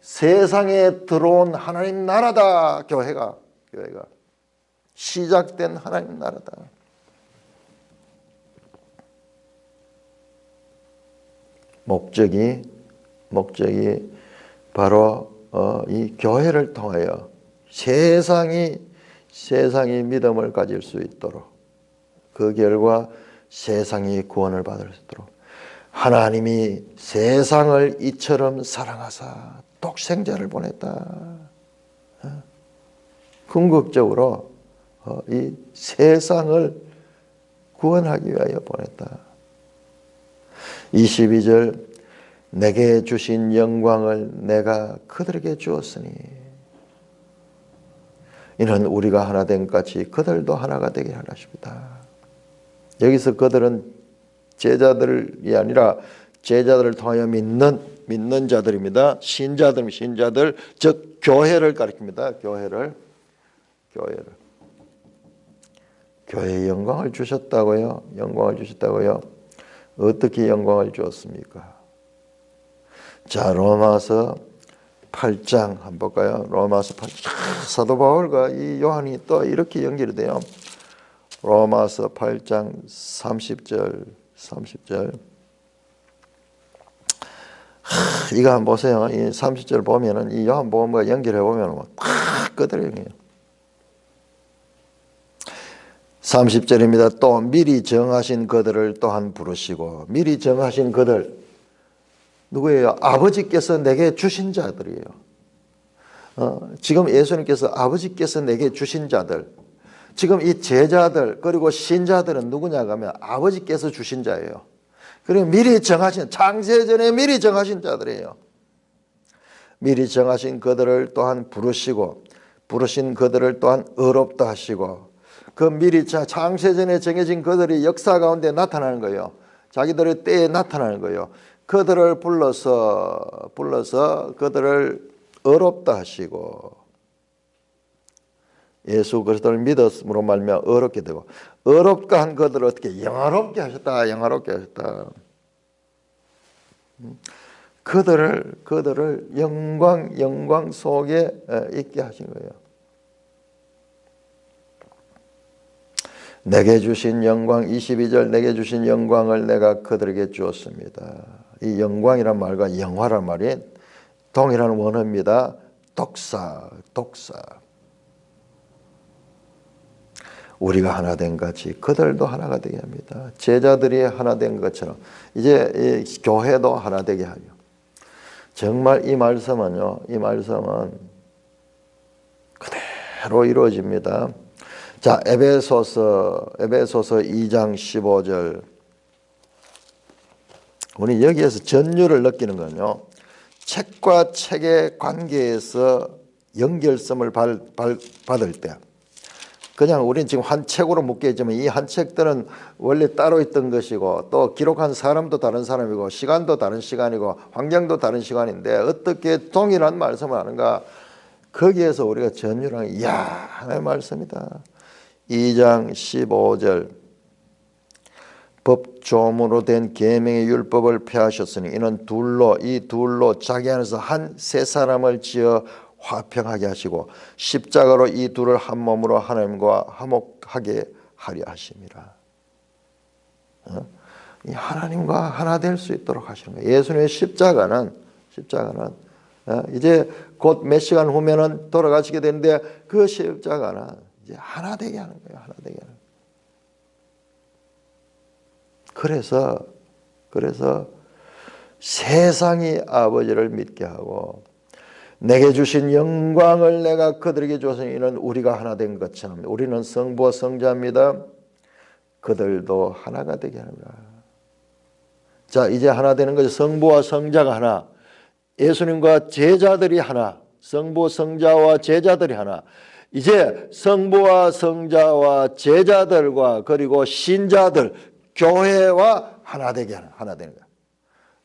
세상에 들어온 하나님 나라다. 교회가 시작된 하나님 나라다. 목적이 바로 이 교회를 통하여 세상이 믿음을 가질 수 있도록, 그 결과 세상이 구원을 받을 수 있도록 하나님이 세상을 이처럼 사랑하사 독생자를 보냈다. 궁극적으로 이 세상을 구원하기 위하여 보냈다. 22절 내게 주신 영광을 내가 그들에게 주었으니 이는 우리가 하나 된 같이 그들도 하나가 되게 하라십니다. 여기서 그들은 제자들이 아니라 제자들을 통하여 믿는 자들입니다. 신자들, 즉 교회를 가리킵니다. 교회에 영광을 주셨다고요. 어떻게 영광을 주었습니까? 자, 로마서 8장 한번 볼까요? 로마서 8장. 사도 바울과 이 요한이 또 이렇게 연결이 돼요. 로마서 8장 30절. 이거 한번 보세요. 이 30절 보면은 이 요한복음과 연결해 보면 팍 끄드러요. 30절입니다. 또 미리 정하신 그들을 또한 부르시고, 미리 정하신 그들, 누구예요? 아버지께서 내게 주신 자들이에요. 지금 예수님께서 아버지께서 내게 주신 자들, 지금 이 제자들 그리고 신자들은 누구냐 하면 아버지께서 주신 자예요. 그리고 미리 정하신, 창세전에 미리 정하신 자들이에요. 미리 정하신 그들을 또한 부르시고, 부르신 그들을 또한 의롭다 하시고, 그 미리 창세전에 정해진 그들이 역사 가운데 나타나는 거예요. 자기들의 때에 나타나는 거예요. 그들을 불러서 그들을 의롭다 하시고, 예수 그리스도를 믿었으므로 말미암아 의롭게 되고, 의롭다 한 그들을 어떻게 영화롭게 하셨다, 영화롭게 하셨다. 그들을 영광 속에 있게 하신 거예요. 내게 주신 영광, 22절, 내게 주신 영광을 내가 그들에게 주었습니다. 이 영광이란 말과 영화란 말이 동일한 원어입니다. 독사. 우리가 하나 된 같이 그들도 하나가 되게 합니다. 제자들이 하나 된 것처럼 이제 이 교회도 하나 되게 하죠. 정말 이 말씀은 그대로 이루어집니다. 자, 에베소서 2장 15절. 우리 여기에서 전율을 느끼는 건요, 책과 책의 관계에서 연결성을 받을 때, 그냥 우리는 지금 한 책으로 묶여 있지만 이 한 책들은 원래 따로 있던 것이고, 또 기록한 사람도 다른 사람이고, 시간도 다른 시간이고, 환경도 다른 시간인데 어떻게 동일한 말씀을 하는가? 거기에서 우리가 전율하는, 이야, 하나의 말씀이다. 2장 15절. 법조문으로 된 계명의 율법을 폐하셨으니 이는 이 둘로 자기 안에서 한 세 사람을 지어 화평하게 하시고 십자가로 이 둘을 한 몸으로 하나님과 화목하게 하려 하심이라. 이 하나님과 하나 될 수 있도록 하시는 거예요. 예수님의 십자가는 이제 곧 몇 시간 후면은 돌아가시게 되는데 그 십자가는 이제 하나 되게 하는 거예요. 하나 되게 하는 거예요. 그래서 세상이 아버지를 믿게 하고 내게 주신 영광을 내가 그들에게 주었으니 이는 우리가 하나 된 것처럼, 우리는 성부와 성자입니다. 그들도 하나가 되게 합니다. 자, 이제 하나 되는 것이 성부와 성자가 하나, 예수님과 제자들이 하나, 성부 성자와 제자들이 하나. 이제 성부와 성자와 제자들과 그리고 신자들, 교회와 하나 되게 하는, 하나 되는 거예요.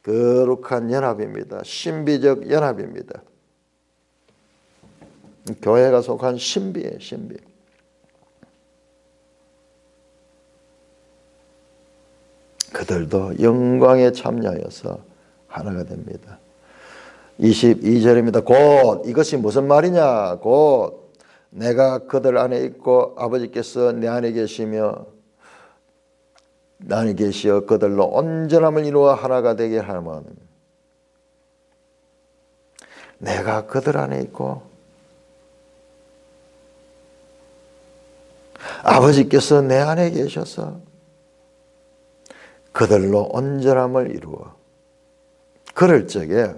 거룩한 연합입니다. 신비적 연합입니다. 교회가 속한 신비예요, 신비. 그들도 영광에 참여하여서 하나가 됩니다. 22절입니다. 곧 이것이 무슨 말이냐? 곧 내가 그들 안에 있고 아버지께서 내 안에 계시며 나에 계시어 그들로 온전함을 이루어 하나가 되게 하면, 내가 그들 안에 있고 아버지께서 내 안에 계셔서 그들로 온전함을 이루어, 그럴 적에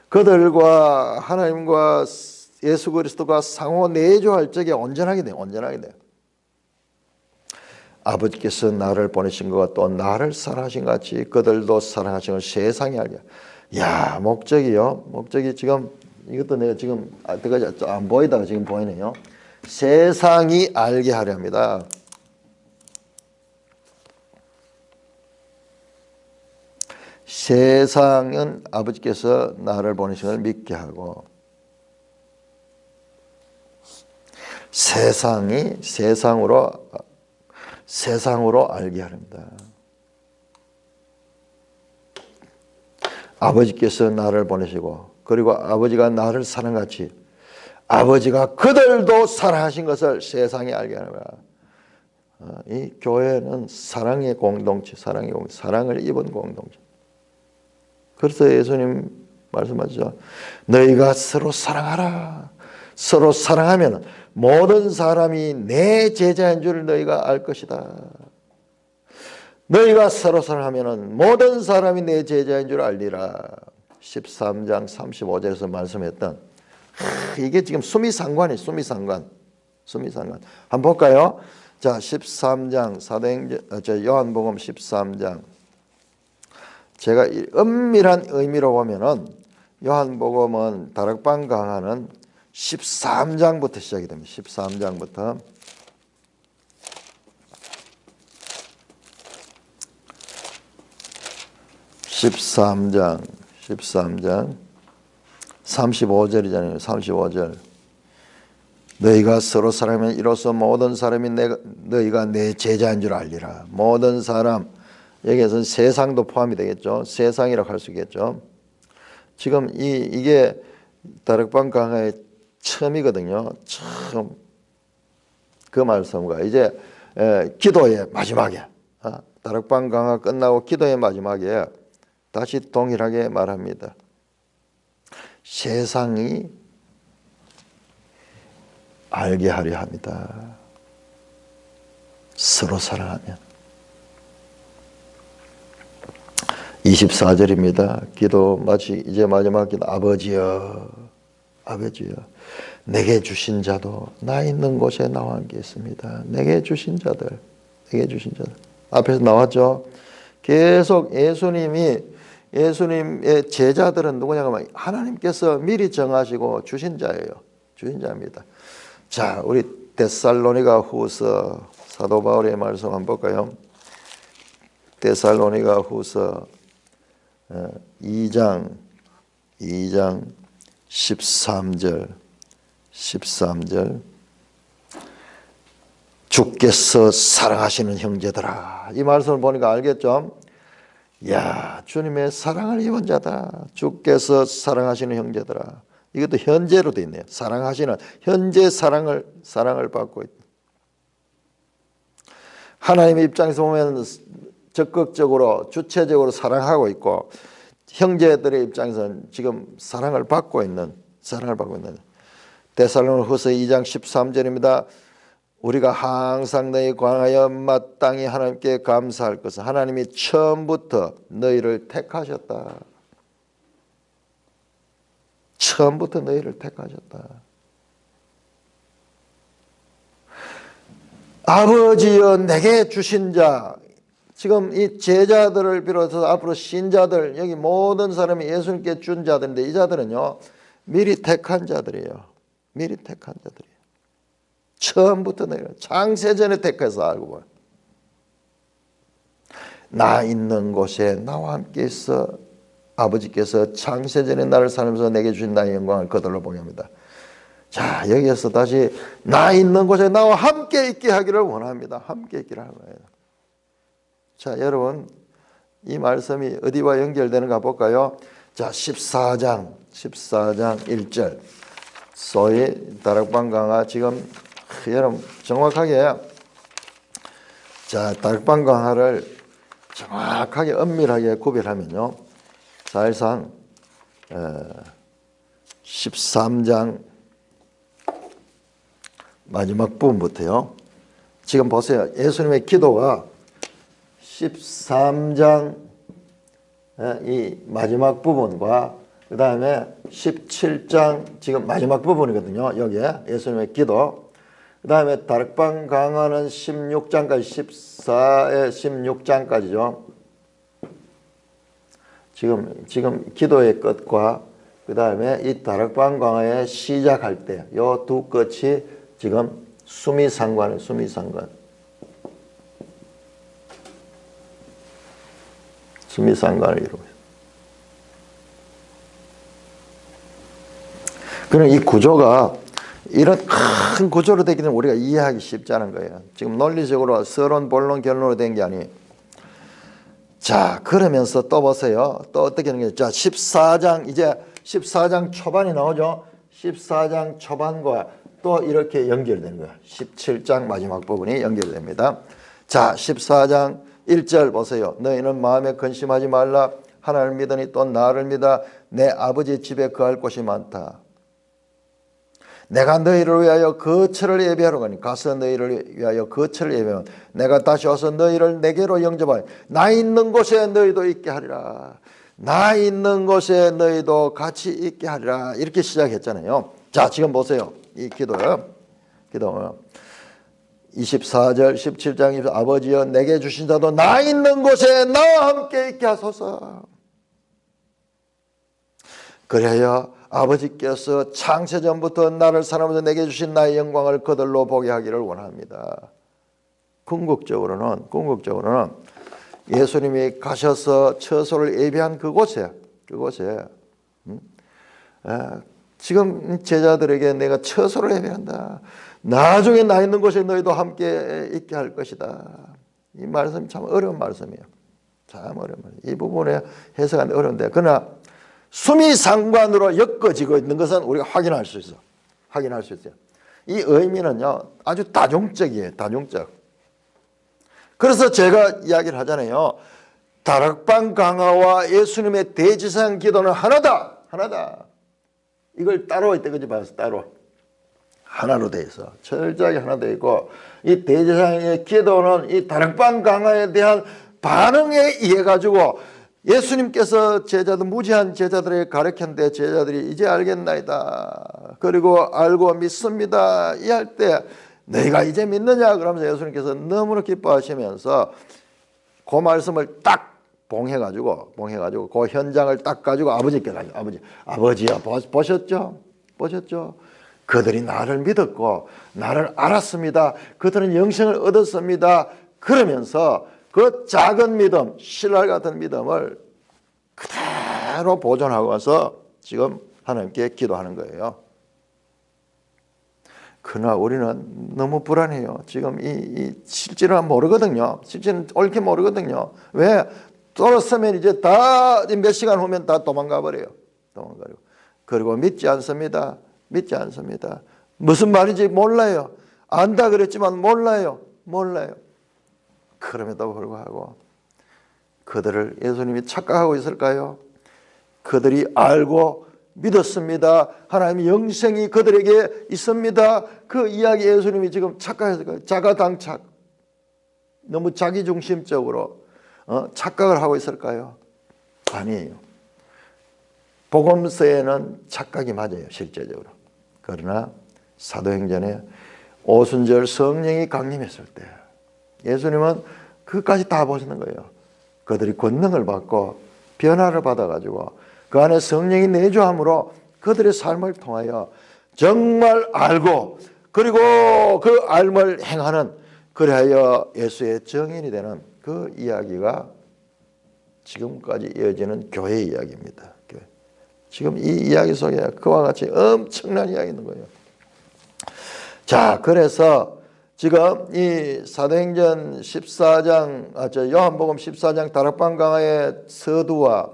그들과 하나님과 예수 그리스도가 상호 내조할 적에 온전하게 돼요. 온전하게 돼요. 아버지께서 나를 보내신 것과 또 나를 사랑하신 것 같이 그들도 사랑하신 걸 세상이 알게. 야, 목적이 지금 이것도 내가 지금 안 보이다가 지금 보이네요. 세상이 알게 하려 합니다. 세상은 아버지께서 나를 보내신 걸 믿게 하고, 세상이 세상으로 알게 합니다. 아버지께서 나를 보내시고, 그리고 아버지가 나를 사랑같이 아버지가 그들도 사랑하신 것을 세상이 알게 합니다. 이 교회는 사랑의 공동체, 사랑을 입은 공동체. 그래서 예수님 말씀하시죠. 너희가 서로 사랑하라. 서로 사랑하면 모든 사람이 내 제자인 줄 너희가 알 것이다. 너희가 서로 사랑하면 모든 사람이 내 제자인 줄 알리라. 13장 35절에서 말씀했던 이게 지금 수미상관이에요. 수미상관. 한번 볼까요? 자, 13장 요한복음 13장. 제가 엄밀한 의미로 보면은 요한복음은 다락방 강화는 13장부터 시작이 됩니다. 13장부터. 13장 35절이잖아요. 35절. 너희가 서로 사랑하면 이로써 모든 사람이 너희가 내 제자인 줄 알리라. 모든 사람, 여기에서는 세상도 포함이 되겠죠. 세상이라고 할 수 있겠죠. 지금 이게 다락방 강화의 처음이거든요. 처음 그 말씀과 이제 기도의 마지막에 다락방 강화 끝나고 기도의 마지막에 다시 동일하게 말합니다. 세상이 알게 하려 합니다. 서로 사랑하면. 24절입니다. 기도 마치 이제 마지막 기도. 아버지여 내게 주신 자도 나 있는 곳에 나와 함께 있습니다. 내게 주신 자들. 앞에서 나왔죠. 계속 예수님의 제자들은 누구냐면 하나님께서 미리 정하시고 주신 자예요. 주신 자입니다. 자, 우리 데살로니가 후서 사도 바울의 말씀 한번 볼까요? 데살로니가 후서 2장 13절 주께서 사랑하시는 형제들아. 이 말씀을 보니까 알겠죠? 야, 주님의 사랑을 입은 자다. 주께서 사랑하시는 형제들아. 이것도 현재로 되어 있네요. 사랑하시는 현재 사랑을 받고 있다. 하나님의 입장에서 보면 적극적으로 주체적으로 사랑하고 있고, 형제들의 입장에서는 지금 사랑을 받고 있는 데살로니가후서 2장 13절입니다. 우리가 항상 너희 관하여 마땅히 하나님께 감사할 것은 하나님이 처음부터 너희를 택하셨다. 처음부터 너희를 택하셨다. 아버지여 내게 주신 자. 지금 이 제자들을 비롯해서 앞으로 신자들, 여기 모든 사람이 예수님께 준 자들인데, 이 자들은요 미리 택한 자들이에요. 처음부터 내가 창세전에 택해서 알고 봐요. 나 있는 곳에 나와 함께 있어 아버지께서 창세전에 나를 살면서 내게 주신 나의 영광을 그들로 보게 합니다. 자, 여기에서 다시 나 있는 곳에 나와 함께 있게 하기를 원합니다. 함께 있기를 합니다. 자, 여러분 이 말씀이 어디와 연결되는가 볼까요? 자, 14장 1절. 소위 다락방 강화 지금 여러분 정확하게 자, 다락방 강화를 정확하게 엄밀하게 구별하면요. 사실상 13장 마지막 부분부터요. 지금 보세요. 예수님의 기도가 13장 이 마지막 부분과 그 다음에 17장 지금 마지막 부분이거든요. 여기에 예수님의 기도. 그 다음에 다락방 강화는 16장까지 14에 16장까지죠. 지금 기도의 끝과 그 다음에 이 다락방 강화에 시작할 때 요 두 끝이 지금 수미상관을 이루고 있어요. 그럼 이 구조가 이런 큰 구조로 되기 때문에 우리가 이해하기 쉽지 않은 거예요. 지금 논리적으로 서론, 본론, 결론으로 된 게 아니에요. 자, 그러면서 또 보세요. 또 어떻게 하는 거예요? 자, 14장, 이제 14장 초반이 나오죠. 14장 초반과 또 이렇게 연결되는 거예요. 17장 마지막 부분이 연결됩니다. 자, 14장 1절 보세요. 너희는 마음에 근심하지 말라. 하나님을 믿으니 또 나를 믿어. 내 아버지 집에 거할 곳이 많다. 내가 너희를 위하여 거처를 예비하러 가니 가서 너희를 위하여 거처를 예비하면 내가 다시 와서 너희를 내게로 영접하여 나 있는 곳에 너희도 있게 하리라. 나 있는 곳에 너희도 같이 있게 하리라. 이렇게 시작했잖아요. 자, 지금 보세요. 이 기도요. 24절 17장에서 아버지여 내게 주신 자도 나 있는 곳에 나와 함께 있게 하소서. 그래야 아버지께서 창세전부터 나를 사랑하면서 내게 주신 나의 영광을 그들로 보게 하기를 원합니다. 궁극적으로는 예수님이 가셔서 처소를 예비한 그곳에 지금 제자들에게 내가 처소를 예비한다. 나중에 나 있는 곳에 너희도 함께 있게 할 것이다. 이 말씀이 참 어려운 말씀이에요. 참 어려운 말씀. 이 부분에 해석하기 어려운데 그러나 수미상관으로 엮어지고 있는 것은 우리가 확인할 수 있어요. 이 의미는요 아주 다중적이에요. 다중적. 그래서 제가 이야기를 하잖아요. 다락방 강화와 예수님의 대지상 기도는 하나다. 이걸 따로 이때까지 봐서 따로 하나로 돼 있어. 철저하게 하나 돼 있고 이 대지상의 기도는 이 다락방 강화에 대한 반응에 의해 가지고 예수님께서 무지한 제자들에게 가르쳤는데 제자들이 이제 알겠나이다. 그리고 알고 믿습니다. 이 할 때 너희가 이제 믿느냐 그러면서 예수님께서 너무나 기뻐하시면서 그 말씀을 딱 봉해가지고 그 현장을 딱 가지고 아버지께 가요. 아버지야 보셨죠? 그들이 나를 믿었고 나를 알았습니다. 그들은 영생을 얻었습니다. 그러면서 그 작은 믿음, 신랄 같은 믿음을 그대로 보존하고 와서 지금 하나님께 기도하는 거예요. 그러나 우리는 너무 불안해요. 지금 이 실제는 모르거든요. 실제는 옳게 모르거든요. 왜? 돌아서면 이제 다 몇 시간 후면 다 도망가 버려요. 그리고 믿지 않습니다. 무슨 말인지 몰라요. 안다 그랬지만 몰라요. 그럼에도 불구하고 그들을 예수님이 착각하고 있을까요? 그들이 알고 믿었습니다. 하나님의 영생이 그들에게 있습니다. 그 이야기 예수님이 지금 착각했을까요? 자가당착. 너무 자기중심적으로 착각을 하고 있을까요? 아니에요. 복음서에는 착각이 맞아요. 실제적으로. 그러나 사도행전에 오순절 성령이 강림했을 때 예수님은 그것까지 다 보시는 거예요. 그들이 권능을 받고 변화를 받아가지고 그 안에 성령이 내주함으로 그들의 삶을 통하여 정말 알고 그리고 그 알을 행하는 그리하여 예수의 증인이 되는 그 이야기가 지금까지 이어지는 교회 이야기입니다. 지금 이 이야기 속에 그와 같이 엄청난 이야기 있는 거예요. 자, 그래서 지금 이 사도행전 14장, 요한복음 14장 다락방 강화의 서두와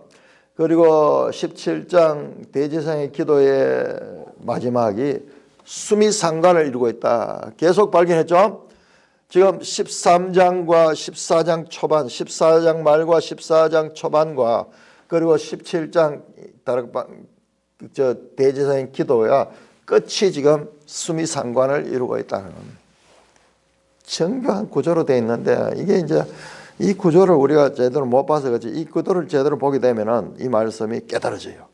그리고 17장 대제사장의 기도의 마지막이 수미상관을 이루고 있다. 계속 발견했죠? 지금 13장과 14장 초반, 14장 말과 14장 초반과 그리고 17장 다락방 대제사장의 기도야 끝이 지금 수미상관을 이루고 있다는 정교한 구조로 되어 있는데 이게 이제 이 구조를 우리가 제대로 못 봐서 그렇지 이 구조를 제대로 보게 되면은 이 말씀이 깨달아져요.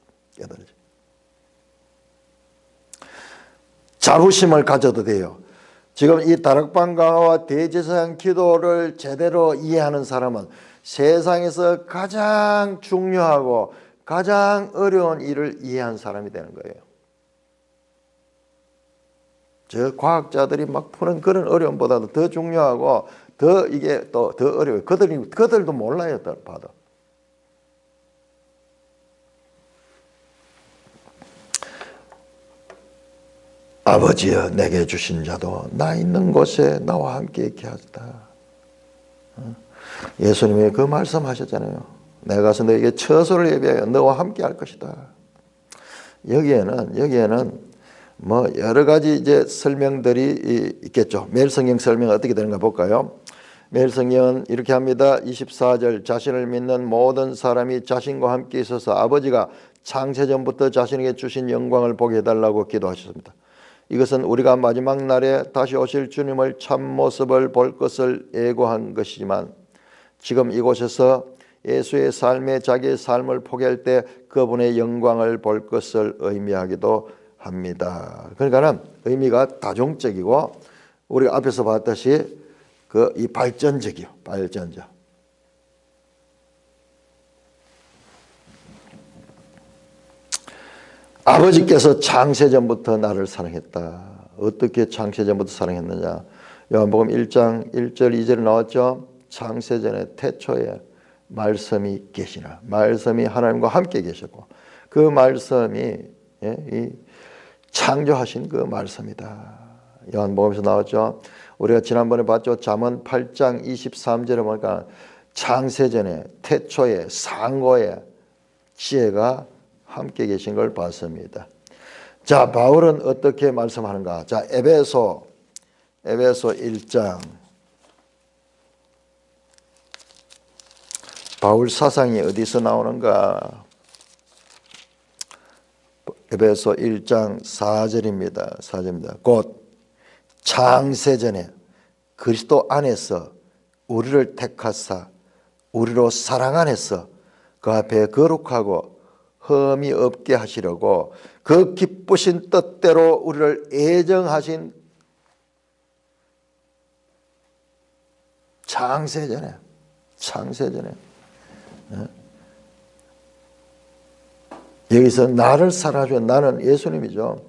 자부심을 가져도 돼요. 지금 이 다락방 강화와 대제사장 기도를 제대로 이해하는 사람은 세상에서 가장 중요하고 가장 어려운 일을 이해한 사람이 되는 거예요. 저 과학자들이 막 푸는 그런 어려움보다도 더 중요하고 더 이게 또 더 어려워요. 그들도 몰라요. 봐도. 아버지여 내게 주신 자도 나 있는 곳에 나와 함께 있게 하다. 예수님이 그 말씀하셨잖아요. 내가 가서 너에게 처소를 예비하여 너와 함께 할 것이다. 여기에는 뭐 여러 가지 이제 설명들이 있겠죠. 매일 성경 설명 어떻게 되는가 볼까요? 매일 성경은 이렇게 합니다. 24절 자신을 믿는 모든 사람이 자신과 함께 있어서 아버지가 창세전부터 자신에게 주신 영광을 보게 해달라고 기도하셨습니다. 이것은 우리가 마지막 날에 다시 오실 주님을 참 모습을 볼 것을 예고한 것이지만 지금 이곳에서 예수의 삶에 자기의 삶을 포기할 때 그분의 영광을 볼 것을 의미하기도 합니다. 그러니까는 의미가 다종적이고 우리가 앞에서 봤듯이 이 발전적이요. 발전적. 아버지께서 창세전부터 나를 사랑했다. 어떻게 창세전부터 사랑했느냐? 요한복음 1장 1절 2절에 나왔죠. 창세전에 태초에 말씀이 계시나. 말씀이 하나님과 함께 계셨고 그 말씀이 이 창조하신 그 말씀이다. 요한복음에서 나왔죠. 우리가 지난번에 봤죠. 잠언 8장 23절에 보니까 창세전에 태초에 상고에 지혜가 함께 계신 걸 봤습니다. 자, 바울은 어떻게 말씀하는가? 자, 에베소 1장. 바울 사상이 어디서 나오는가? 에베소 1장 4절입니다. 4절입니다. 곧 창세전에 그리스도 안에서 우리를 택하사 우리로 사랑 안에서 그 앞에 거룩하고 흠이 없게 하시려고 그 기쁘신 뜻대로 우리를 애정하신 창세전에 여기서 나를 사랑하시는 나는 예수님이죠.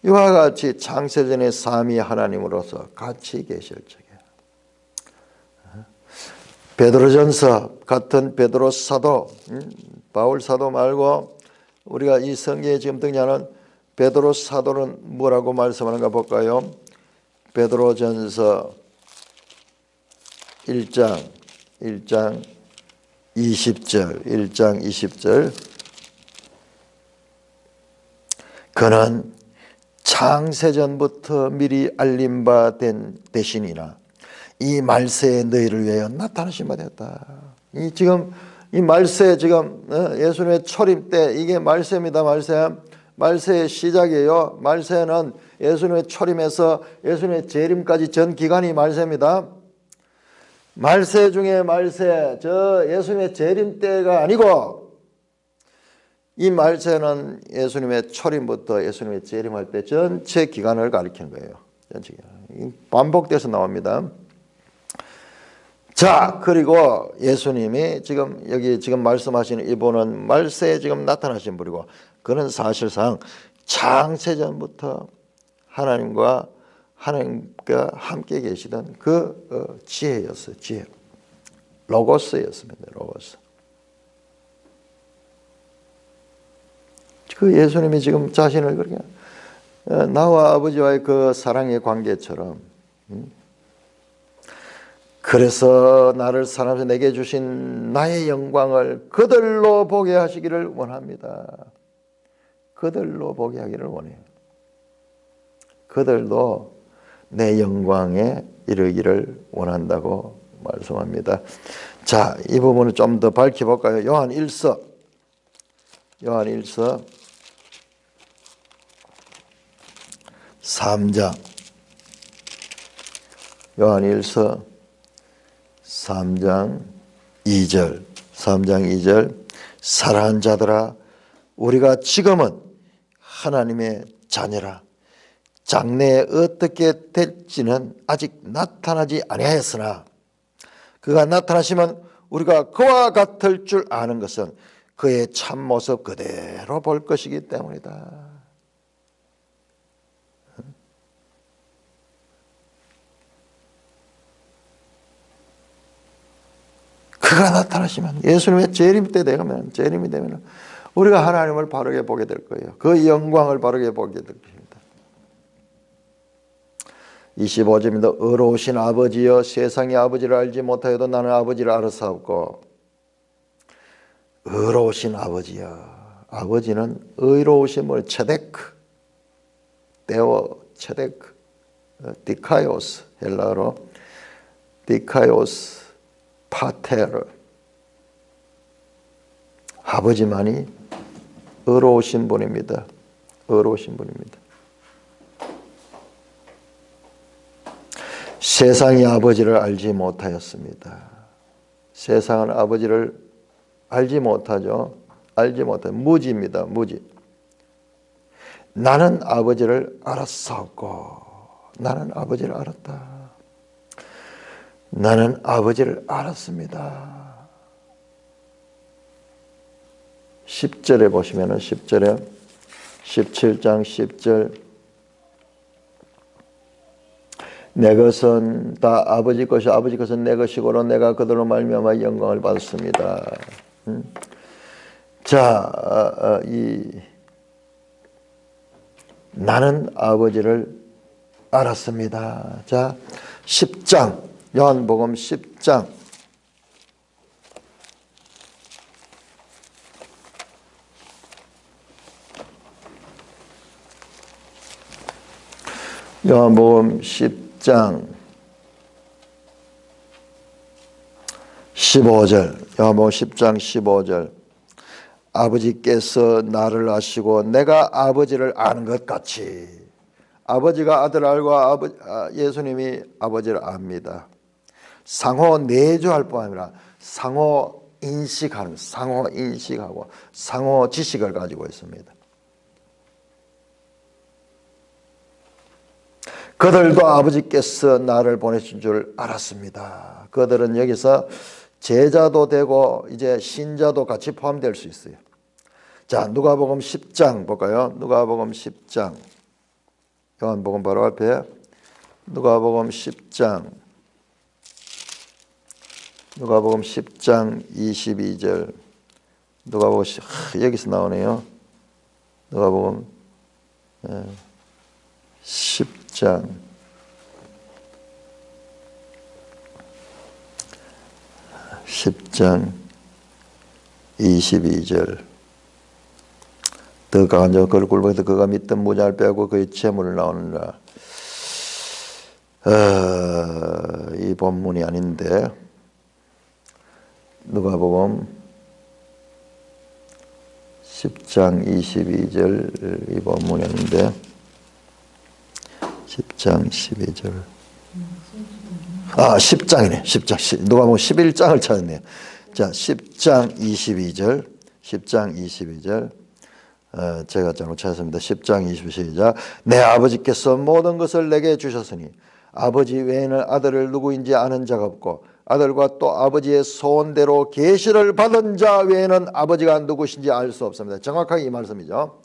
이와 같이 창세전에 삼위 하나님으로서 같이 계실 적에 베드로전서 같은 베드로 사도 바울 사도 말고 우리가 이 성경에 지금 등장하는 베드로 사도는 뭐라고 말씀하는가 볼까요? 베드로전서 1장 20절 그는 창세전부터 미리 알림 바 된 대신이나 이 말세에 너희를 위하여 나타나신 바 되었다. 이 말세 지금 예수님의 초림 때 이게 말세입니다. 말세의 시작이에요. 말세는 예수님의 초림에서 예수님의 재림까지 전 기간이 말세입니다. 말세 중에 말세, 저 예수님의 재림 때가 아니고 이 말세는 예수님의 초림부터 예수님의 재림할 때 전체 기간을 가리키는 거예요. 전체 기간. 반복돼서 나옵니다. 자, 그리고 예수님이 지금 말씀하시는 이분은 말세에 지금 나타나신 분이고 그는 사실상 창세전부터 하나님과 함께 계시던 그 지혜였어요. 지혜. 로고스였습니다. 로고스. 그 예수님이 지금 자신을 그렇게 나와 아버지와의 그 사랑의 관계처럼 그래서 나를 사랑하셔서 내게 주신 나의 영광을 그들로 보게 하시기를 원합니다. 그들로 보게 하기를 원해요. 그들도 내 영광에 이르기를 원한다고 말씀합니다. 자, 이 부분을 좀 더 밝혀볼까요? 요한 1서 3장 요한 1서 3장 2절 사랑하는 자들아 우리가 지금은 하나님의 자녀라 장래에 어떻게 될지는 아직 나타나지 아니하였으나 그가 나타나시면 우리가 그와 같을 줄 아는 것은 그의 참모습 그대로 볼 것이기 때문이다. 그가 나타나시면 예수님의 재림 때 되면 재림이 되면 우리가 하나님을 바르게 보게 될 거예요. 그 영광을 바르게 보게 될 것입니다. 25절입니다. 의로우신 아버지여 세상이 아버지를 알지 못하여도 나는 아버지를 알았사옵고 의로우신 아버지여 아버지는 의로우신 분 체데크 데오 체데크 디카이오스 헬라어로 디카이오스 파테르 아버지만이 의로우신 분입니다. 의로우신 분입니다. 세상이 아버지를 알지 못하였습니다. 세상은 아버지를 알지 못하죠. 알지 못해. 무지입니다. 무지. 나는 아버지를 알았사옵고 나는 아버지를 알았다. 나는 아버지를 알았습니다. 10절에 보시면은 10절에 17장 10절 내 것은 다 아버지 것이 아버지 것은 내 것이고로 내가 그들로 말미암아 영광을 받았습니다. 자, 나는 아버지를 알았습니다. 자, 10장 요한복음 10장 요한복음 10장 15절 요한복음 10장 15절 아버지께서 나를 아시고 내가 아버지를 아는 것 같이 아버지가 아들을 알고 예수님이 아버지를 압니다. 상호 내조할 뿐 아니라 상호 인식하는 상호 인식하고 상호 지식을 가지고 있습니다. 그들도 아버지께서 나를 보내신 줄 알았습니다. 그들은 여기서 제자도 되고 이제 신자도 같이 포함될 수 있어요. 자, 누가복음 10장 볼까요? 누가복음 10장 요한복음 바로 앞에 누가복음 10장 22절 누가복음 여기서 나오네요. 누가복음 10장 22절 더 강한 자가 그를 굴복해서 그가 믿던 무장을 빼고 그의 재물을 나오느라 이 본문이 아닌데 누가복음 10장 22절 이 본문이 아닌데 10장 12절 10장이네 10장 누가복음 11장을 찾았네요. 자 10장 22절 제가 잘못 찾았습니다. 10장 22절 내 아버지께서 모든 것을 내게 주셨으니 아버지 외에는 아들을 누구인지 아는 자가 없고 아들과 또 아버지의 소원대로 계시를 받은 자 외에는 아버지가 누구신지 알 수 없습니다. 정확하게 이 말씀이죠.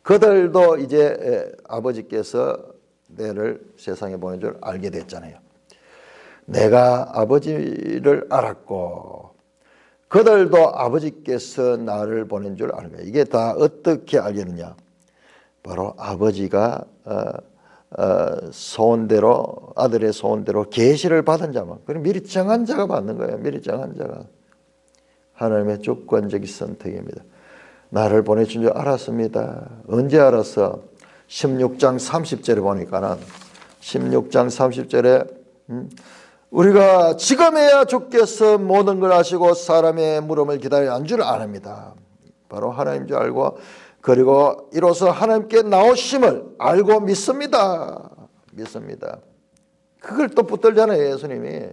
그들도 이제 아버지께서 내를 세상에 보낸 줄 알게 됐잖아요. 내가 아버지를 알았고 그들도 아버지께서 나를 보낸 줄 아는 거예요. 이게 다 어떻게 알겠느냐? 바로 아버지가 소원대로 아들의 소원대로 계시를 받은 자만, 그럼 미리 정한 자가 받는 거예요. 미리 정한 자가. 하나님의 주권적인 선택입니다. 나를 보내준 줄 알았습니다. 언제 알았어? 16장 30절에 보니까는 16장 30절에 우리가 지금에야 주께서 모든 걸 아시고 사람의 물음을 기다려 안 줄 아랍니다. 바로 하나님인 줄 알고 그리고 이로써 하나님께 나오심을 알고 믿습니다. 믿습니다. 그걸 또 붙들잖아요. 예수님이.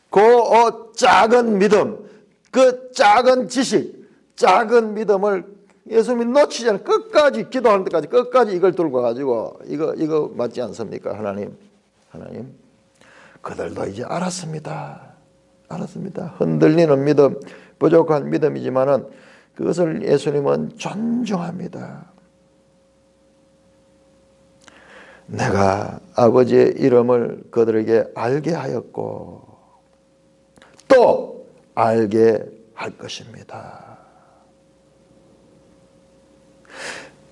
그 작은 믿음, 그 작은 지식, 작은 믿음을 예수님이 놓치지 않아요. 끝까지 기도하는 데까지 끝까지 이걸 들고 가지고 이거 맞지 않습니까? 하나님. 그들도 이제 알았습니다. 흔들리는 믿음, 부족한 믿음이지만은 그것을 예수님은 존중합니다. 내가 아버지의 이름을 그들에게 알게 하였고 또 알게 할 것입니다.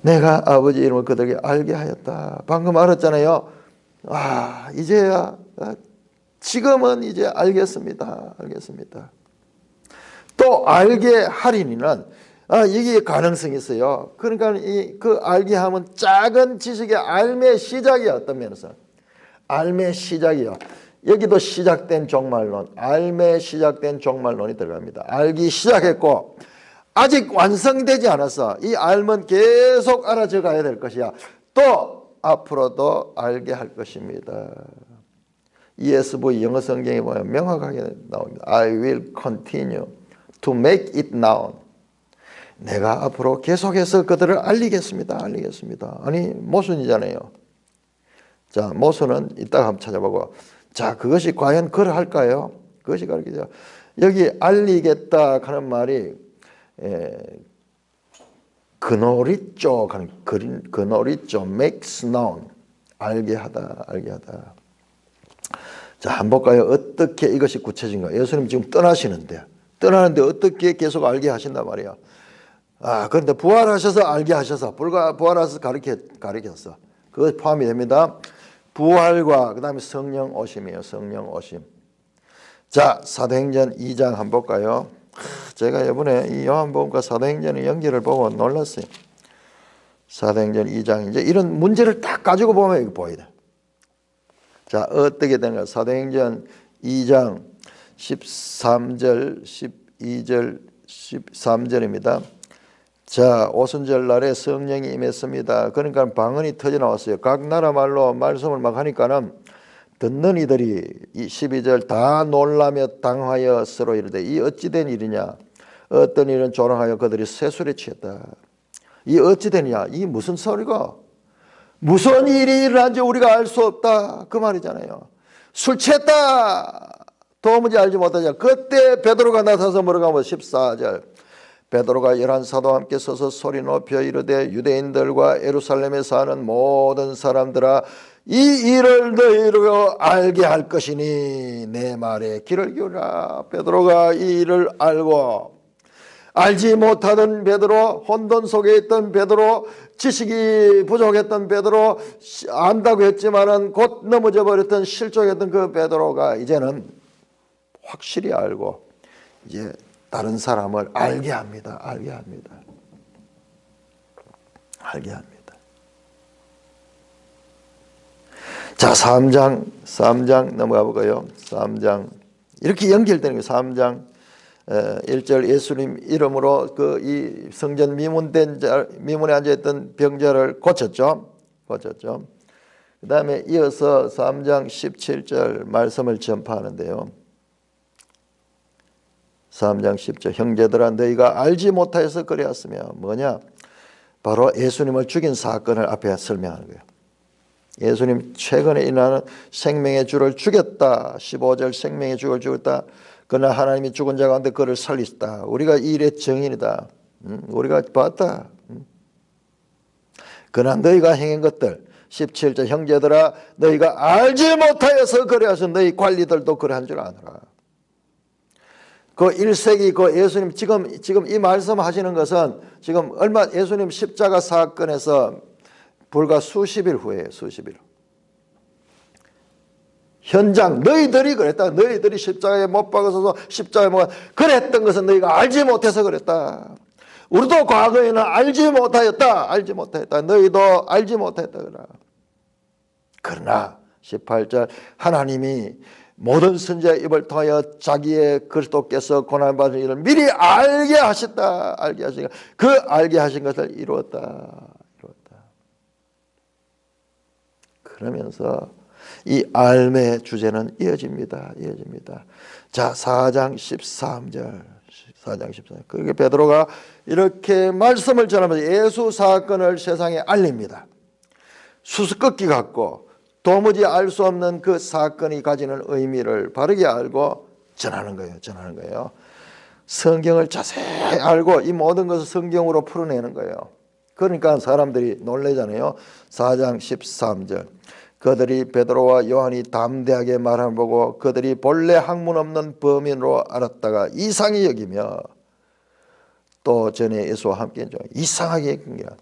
내가 아버지 이름을 그들에게 알게 하였다. 방금 알았잖아요. 이제야 지금은 이제 알겠습니다. 또 알게 하리니는 이게 가능성이 있어요. 그러니까 그 알게 하면 작은 지식의 알의 시작이 어떤 면에서 알의 시작이요. 여기도 시작된 종말론, 알의 시작된 종말론이 들어갑니다. 알기 시작했고 아직 완성되지 않았어. 이 알면 계속 알아져 가야 될 것이야. 또 앞으로도 알게 할 것입니다. ESV 영어 성경에 보면 명확하게 나옵니다. I will continue. To make it known. 내가 앞으로 계속해서 그들을 알리겠습니다. 알리겠습니다. 아니 모순이잖아요. 자, 모순은 이따가 한번 찾아보고. 자, 그것이 과연 그러할까요? 그것이 가르치죠. 여기 알리겠다 하는 말이 그노리쪽 하는 그노리쪽 makes known. 알게 하다, 알게 하다. 자, 한번 볼까요? 어떻게 이것이 구체적인가? 예수님 지금 떠나시는데 어떻게 계속 알게 하신단 말이야. 아, 그런데 부활하셔서 알게 하셔서 부활하셔서 가르쳤어. 그것 포함이 됩니다. 부활과 그 다음에 성령 오심이에요. 성령 오심. 자, 사도행전 2장 한번 볼까요? 제가 이번에 이 요한복음과 사도행전의 연결을 보고 놀랐어요. 사도행전 2장 이제 이런 문제를 딱 가지고 보면 이거 보여야 돼. 자, 어떻게 되는가? 사도행전 2장 13절, 12절, 13절입니다. 자, 오순절 날에 성령이 임했습니다. 그러니까 방언이 터져 나왔어요. 각 나라 말로 말씀을 막 하니까는 듣는 이들이 이 12절 다 놀라며 당하여 서로 이르되 이 어찌된 일이냐? 어떤 일은 조롱하여 그들이 쇠술에 취했다. 이 어찌되냐? 이 무슨 소리가? 무슨 일이 일어난지 우리가 알 수 없다. 그 말이잖아요. 술 취했다. 도무지 알지 못하냐. 그때 베드로가 나타나서 뭐라고 하면 14절. 베드로가 11사도와 함께 서서 소리 높여 이르되 유대인들과 예루살렘에 사는 모든 사람들아 이 일을 너희로 알게 할 것이니 내 말에 귀를 기울이라. 베드로가 이 일을 알고 알지 못하던 베드로, 혼돈 속에 있던 베드로, 지식이 부족했던 베드로, 안다고 했지만은 곧 넘어져 버렸던 실족했던 그 베드로가 이제는 확실히 알고 이제 다른 사람을 알게 합니다. 알게 합니다. 알게 합니다. 자, 3장 넘어가 볼까요? 3장 이렇게 연결되는 거예요. 3장 1절 예수님 이름으로 그 이 성전 미문에 앉아있던 병자를 고쳤죠. 그 다음에 이어서 3장 17절 말씀을 전파하는데요. 3장 10절 형제들아 너희가 알지 못하여서 그리하였으며 뭐냐? 바로 예수님을 죽인 사건을 앞에 설명하는 거예요. 예수님 최근에 일어나는 생명의 주를 죽였다. 15절 생명의 주를 죽였다. 그러나 하나님이 죽은 자 가운데 그를 살리셨다. 우리가 이 일의 증인이다. 우리가 봤다. 그러나 너희가 행한 것들 17절 형제들아 너희가 알지 못하여서 그래서 너희 관리들도 그러한 줄 아노라. 그 1세기 그 예수님 지금 이 말씀하시는 것은 지금 얼마 예수님 십자가 사건에서 불과 수십일 후에요. 수십일. 현장 너희들이 그랬다. 너희들이 십자가에 못 박아서 십자가에 못 그랬던 것은 너희가 알지 못해서 그랬다. 우리도 과거에는 알지 못하였다. 알지 못했다. 너희도 알지 못했다. 그러나 18절 하나님이 모든 선지자의 입을 통하여 자기의 그리스도께서 고난받은 일을 미리 알게 하셨다. 알게 하신 그 알게 하신 것을 이루었다. 그러면서 이 알의 주제는 이어집니다. 자, 4장 13절. 그렇게 베드로가 이렇게 말씀을 전하면서 예수 사건을 세상에 알립니다. 수수께끼 같고 도무지 알 수 없는 그 사건이 가지는 의미를 바르게 알고 전하는 거예요. 성경을 자세히 알고 이 모든 것을 성경으로 풀어내는 거예요. 그러니까 사람들이 놀라잖아요. 4장 13절. 그들이 베드로와 요한이 담대하게 말함을 보고 그들이 본래 학문 없는 범인으로 알았다가 이상히 여기며 또 전에 예수와 함께 이상하게 여깁니다.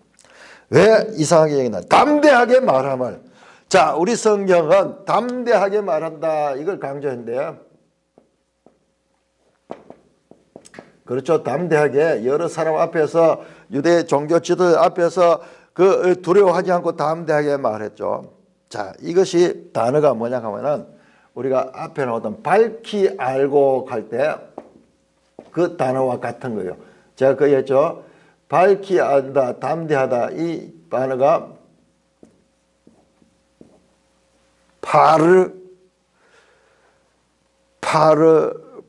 왜 이상하게 여기나? 담대하게 말함을. 자, 우리 성경은 담대하게 말한다 이걸 강조했는데요. 그렇죠. 담대하게 여러 사람 앞에서 유대 종교 지도자 앞에서 그 두려워하지 않고 담대하게 말했죠. 자, 이것이 단어가 뭐냐 하면은 우리가 앞에 나오던 밝히 알고 할 때 그 단어와 같은 거예요. 제가 그 했죠. 밝히 안다, 담대하다 이 단어가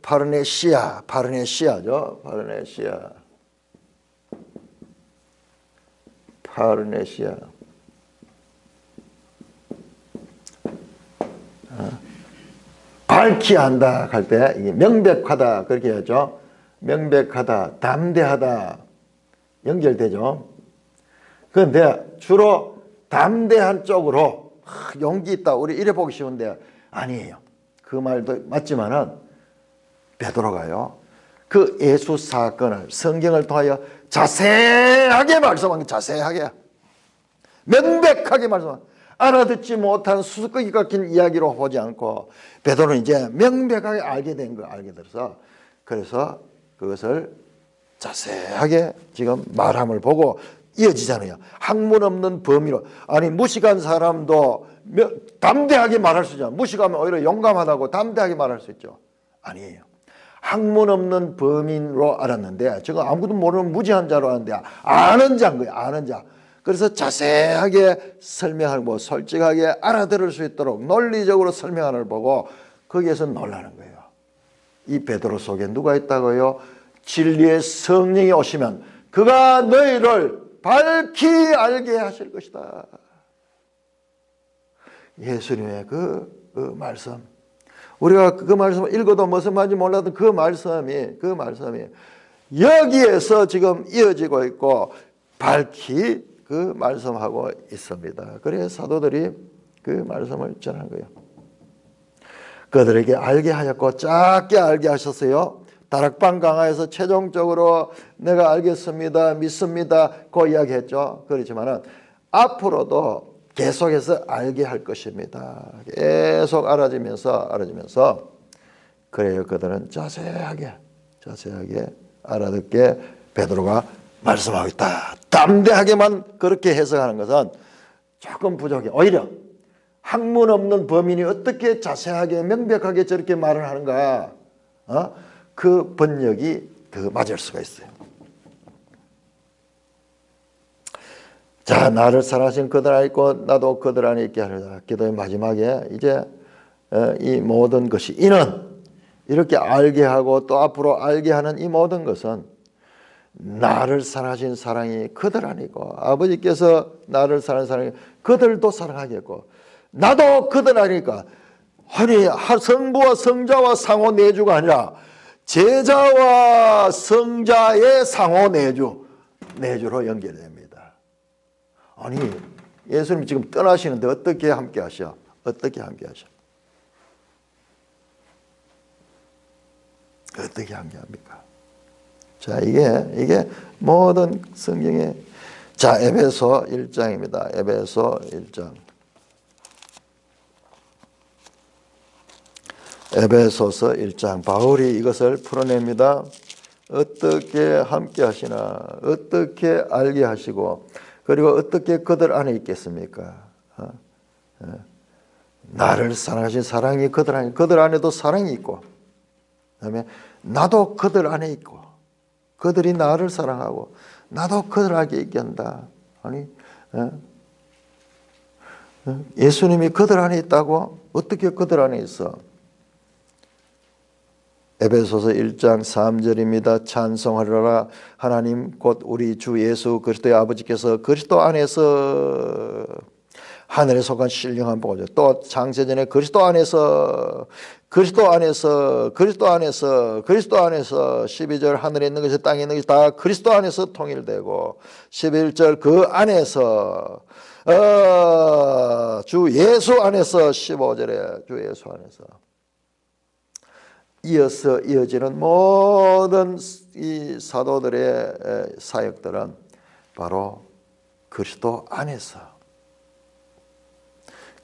파르네시아죠. 파르네시아. 밝히 한다 할 때 이게 명백하다 그렇게 하죠. 명백하다, 담대하다 연결되죠. 그런데 주로 담대한 쪽으로 용기 있다 우리 이래 보기 쉬운데 아니에요. 그 말도 맞지만은 베드로가요 그 예수 사건을 성경을 통하여 자세하게 말씀한 거, 자세하게 명백하게 말씀한, 알아듣지 못한 수수께끼 같은 이야기로 보지 않고 베드로는 이제 명백하게 알게 된 거, 알게 돼서 그래서 그것을 자세하게 지금 말함을 보고 이어지잖아요. 학문 없는 범위로, 아니 무식한 사람도 담대하게 말할 수 있잖아요. 무식하면 오히려 용감하다고 담대하게 말할 수 있죠. 아니에요. 학문 없는 범인으로 알았는데 지금 아무것도 모르는 무지한 자로 아는데 아는 자인 거예요. 아는 자. 그래서 자세하게 설명하고 솔직하게 알아들을 수 있도록 논리적으로 설명하는 걸 보고 거기에서 놀라는 거예요. 이 베드로 속에 누가 있다고요? 진리의 성령이 오시면 그가 너희를 밝히 알게 하실 것이다. 예수님의 그 말씀, 우리가 그 말씀을 읽어도 무슨 말인지 몰라도 그 말씀이 여기에서 지금 이어지고 있고 밝히 그 말씀하고 있습니다. 그래서 사도들이 그 말씀을 전한 거예요. 그들에게 알게 하였고 작게 알게 하셨어요. 다락방 강화에서 최종적으로 내가 알겠습니다, 믿습니다 그 이야기했죠. 그렇지만은 앞으로도 계속해서 알게 할 것입니다. 계속 알아지면서 그래요. 그들은 자세하게 알아듣게 베드로가 말씀하고 있다. 담대하게만 그렇게 해석하는 것은 조금 부족해. 오히려 학문 없는 범인이 어떻게 자세하게 명백하게 저렇게 말을 하는가, 그 번역이 더 맞을 수가 있어요. 자, 나를 사랑하신 그들 안에 있고 나도 그들 안에 있게 하리라. 기도의 마지막에 이제 이 모든 것이, 이는 이렇게 알게 하고 또 앞으로 알게 하는 이 모든 것은 나를 사랑하신 사랑이 그들 안에 있고 아버지께서 나를 사랑하는 사랑이 그들도 사랑하겠고 나도 그들 안에 있고, 아니 성부와 성자와 상호 내주가 아니라 제자와 성자의 상호 내주로 연결됩니다. 아니 예수님 지금 떠나시는데 어떻게 함께 하셔? 어떻게 함께 합니까? 자, 이게 모든 성경의, 자, 에베소 1장입니다. 에베소 1장. 에베소서 1장. 바울이 이것을 풀어냅니다. 어떻게 함께 하시나, 어떻게 알게 하시고, 그리고 어떻게 그들 안에 있겠습니까? 나를 사랑하신 사랑이 그들 안에도 사랑이 있고, 그다음에 나도 그들 안에 있고, 그들이 나를 사랑하고 나도 그들 안에 있게 한다. 아니, 예수님이 그들 안에 있다고? 어떻게 그들 안에 있어? 에베소서 1장 3절입니다. 찬송하리라. 하나님 곧 우리 주 예수 그리스도의 아버지께서 그리스도 안에서 하늘에 속한 신령한 보호자, 또 창세전에 그리스도 안에서 12절 하늘에 있는 것이 땅에 있는 것이 다 그리스도 안에서 통일되고 11절 그 안에서 주 예수 안에서 15절에 주 예수 안에서 이어서 이어지는 모든 이 사도들의 사역들은 바로 그리스도 안에서,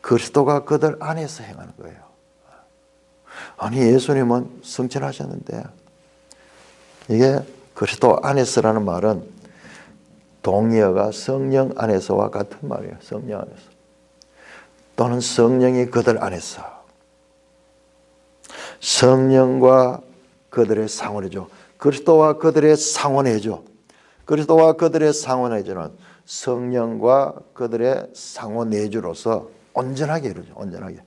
그리스도가 그들 안에서 행하는 거예요. 아니 예수님은 승천하셨는데 이게 그리스도 안에서라는 말은 동의어가 성령 안에서와 같은 말이에요. 성령 안에서 또는 성령이 그들 안에서, 성령과 그들의 상호내주, 그리스도와 그들의 상호내주, 그리스도와 그들의 상호내주는 성령과 그들의 상호내주로서 온전하게 이루죠. 온전하게.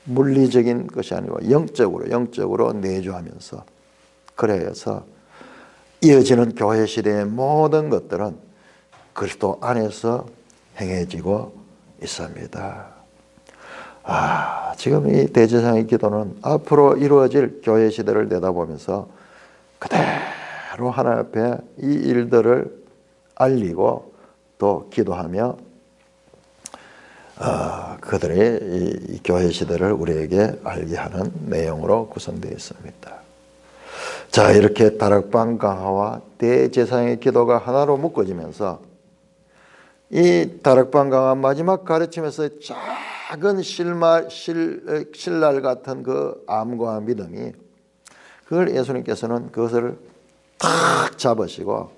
물리적인 것이 아니고 영적으로 내주하면서 그래서 이어지는 교회 시대의 모든 것들은 그리스도 안에서 행해지고 있습니다. 지금 이 대제사장의 기도는 앞으로 이루어질 교회 시대를 내다보면서 그대로 하나님 앞에 이 일들을 알리고 또 기도하며 그들의 이 교회 시대를 우리에게 알게 하는 내용으로 구성되어 있습니다. 자, 이렇게 다락방 강화와 대제사장의 기도가 하나로 묶어지면서 이 다락방 강화 마지막 가르침에서 작은 실날 같은 그 암과 믿음이 그걸 예수님께서는 그것을 탁 잡으시고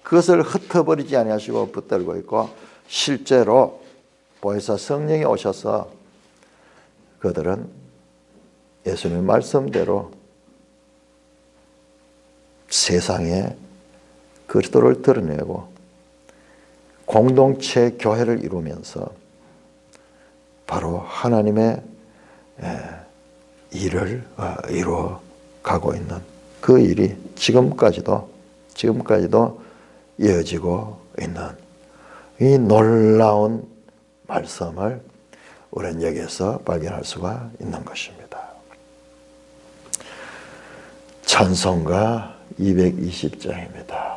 그것을 흩어버리지 아니하시고 붙들고 있고 실제로 보혜사 성령이 오셔서 그들은 예수님 말씀대로 세상에 그리스도를 드러내고 공동체 교회를 이루면서 바로 하나님의 일을 이루어 가고 있는 그 일이 지금까지도 이어지고 있는 이 놀라운 말씀을 우리는 여기에서 발견할 수가 있는 것입니다. 찬송가 220장입니다.